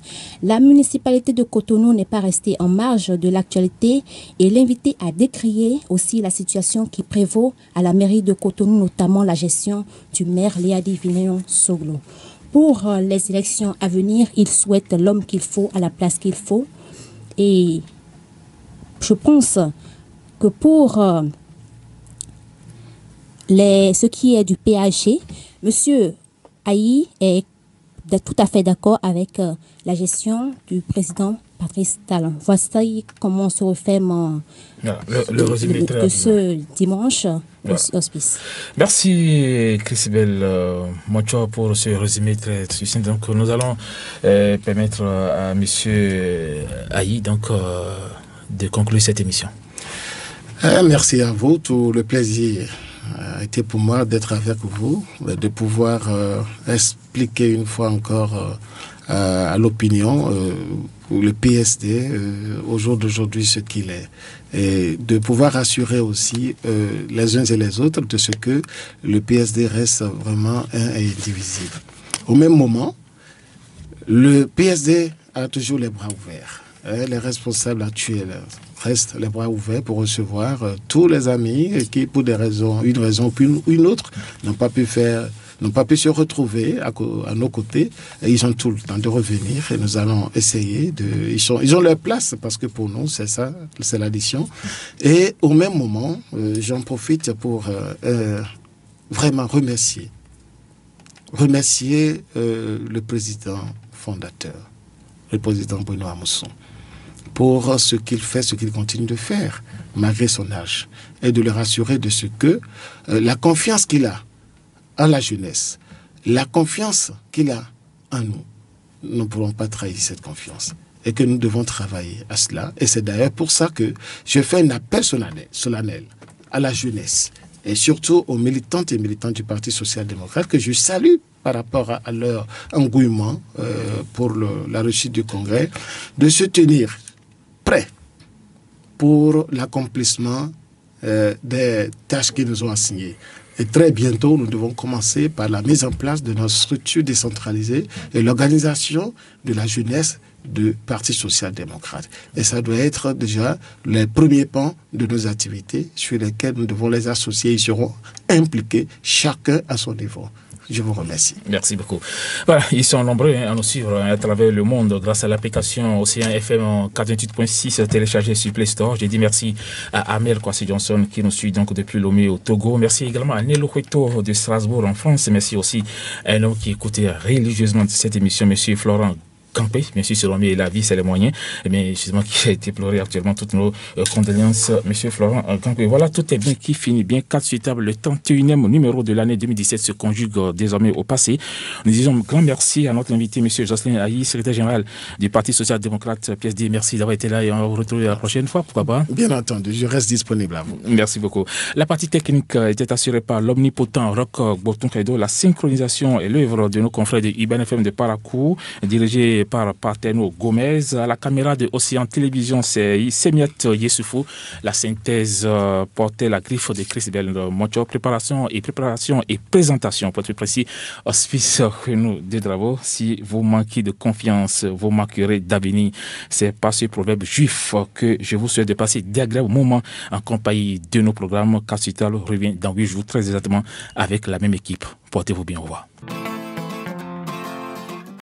La municipalité de Cotonou n'est pas restée en marge de l'actualité et l'invité à décrier aussi la situation qui prévaut à la mairie de Cotonou, notamment la gestion du maire Léadi Vinéon-Soglo. Pour les élections à venir, il souhaite l'homme qu'il faut à la place qu'il faut. Et je pense que pour ce qui est du PAG, M. Ayi est tout à fait d'accord avec la gestion du président Patrice Talon. Voici comment se refait le résumé de ce dimanche hospice.
Merci Christibel Mocho pour ce résumé très succinct. Donc nous allons permettre à M. Ayi de conclure cette émission.
Merci à vous. Tout le plaisir a été pour moi d'être avec vous, de pouvoir expliquer une fois encore à l'opinion le PSD au jour d'aujourd'hui ce qu'il est, et de pouvoir assurer aussi les uns et les autres de ce que le PSD reste vraiment un et indivisible. Au même moment, le PSD a toujours les bras ouverts. Les responsables actuels restent les bras ouverts pour recevoir tous les amis qui, pour une raison ou une autre, n'ont pas pu se retrouver à nos côtés. Et ils ont tout le temps de revenir et nous allons essayer ils ont leur place parce que pour nous, c'est ça, c'est l'addition. Et au même moment, j'en profite pour vraiment remercier le président fondateur, le président Bruno Amousson, pour ce qu'il fait, ce qu'il continue de faire, malgré son âge, et de le rassurer de ce que la confiance qu'il a en la jeunesse, la confiance qu'il a en nous, nous ne pourrons pas trahir cette confiance et que nous devons travailler à cela. Et c'est d'ailleurs pour ça que je fais un appel solennel à la jeunesse et surtout aux militantes et militants du Parti social-démocrate que je salue par rapport à leur engouement pour la réussite du congrès, de se tenir prêts pour l'accomplissement des tâches qu'ils nous ont assignées. Et très bientôt, nous devons commencer par la mise en place de nos structures décentralisées et l'organisation de la jeunesse du Parti social-démocrate. Et ça doit être déjà les premiers pans de nos activités sur lesquels nous devons les associer. Ils seront impliqués, chacun à son niveau. Je vous remercie.
Merci beaucoup. Voilà, ils sont nombreux à nous suivre à travers le monde grâce à l'application Océan FM 88.6 téléchargée sur Play Store. J'ai dit merci à Amel Kwasi Johnson qui nous suit donc depuis Lomé au Togo. Merci également à Nello Hueto de Strasbourg en France. Merci aussi à un homme qui écoutait religieusement cette émission, Monsieur Florent Campé, bien sûr, selon lui, la vie, c'est les moyens, mais justement, qui a été pleuré actuellement. Toutes nos condoléances, monsieur Florent Campé. Voilà, tout est bien qui finit bien. 4 sur table, le 31e numéro de l'année 2017 se conjugue désormais au passé. Nous disons grand merci à notre invité, monsieur Jocelyn Ayi, secrétaire général du Parti social-démocrate PSD. Merci d'avoir été là et on va vous retrouver la prochaine fois, pourquoi pas?
Bien entendu, je reste disponible à vous.
Merci beaucoup. La partie technique était assurée par l'omnipotent Roch Boton Kaido. La synchronisation et l'œuvre de nos confrères de IBAN FM de Parakou, dirigé départ par Teno Gomez. À la caméra de Océan Télévision, c'est Semiat Yessoufou. La synthèse portait la griffe de Christbel Mocho. Préparation et présentation, pour être précis, auspice nous de Dravo. Si vous manquez de confiance, vous manquerez d'avenir. C'est par ce proverbe juif que je vous souhaite de passer d'agréables moments en compagnie de nos programmes. Cassital revient dans 8 jours, très exactement, avec la même équipe. Portez-vous bien, au revoir.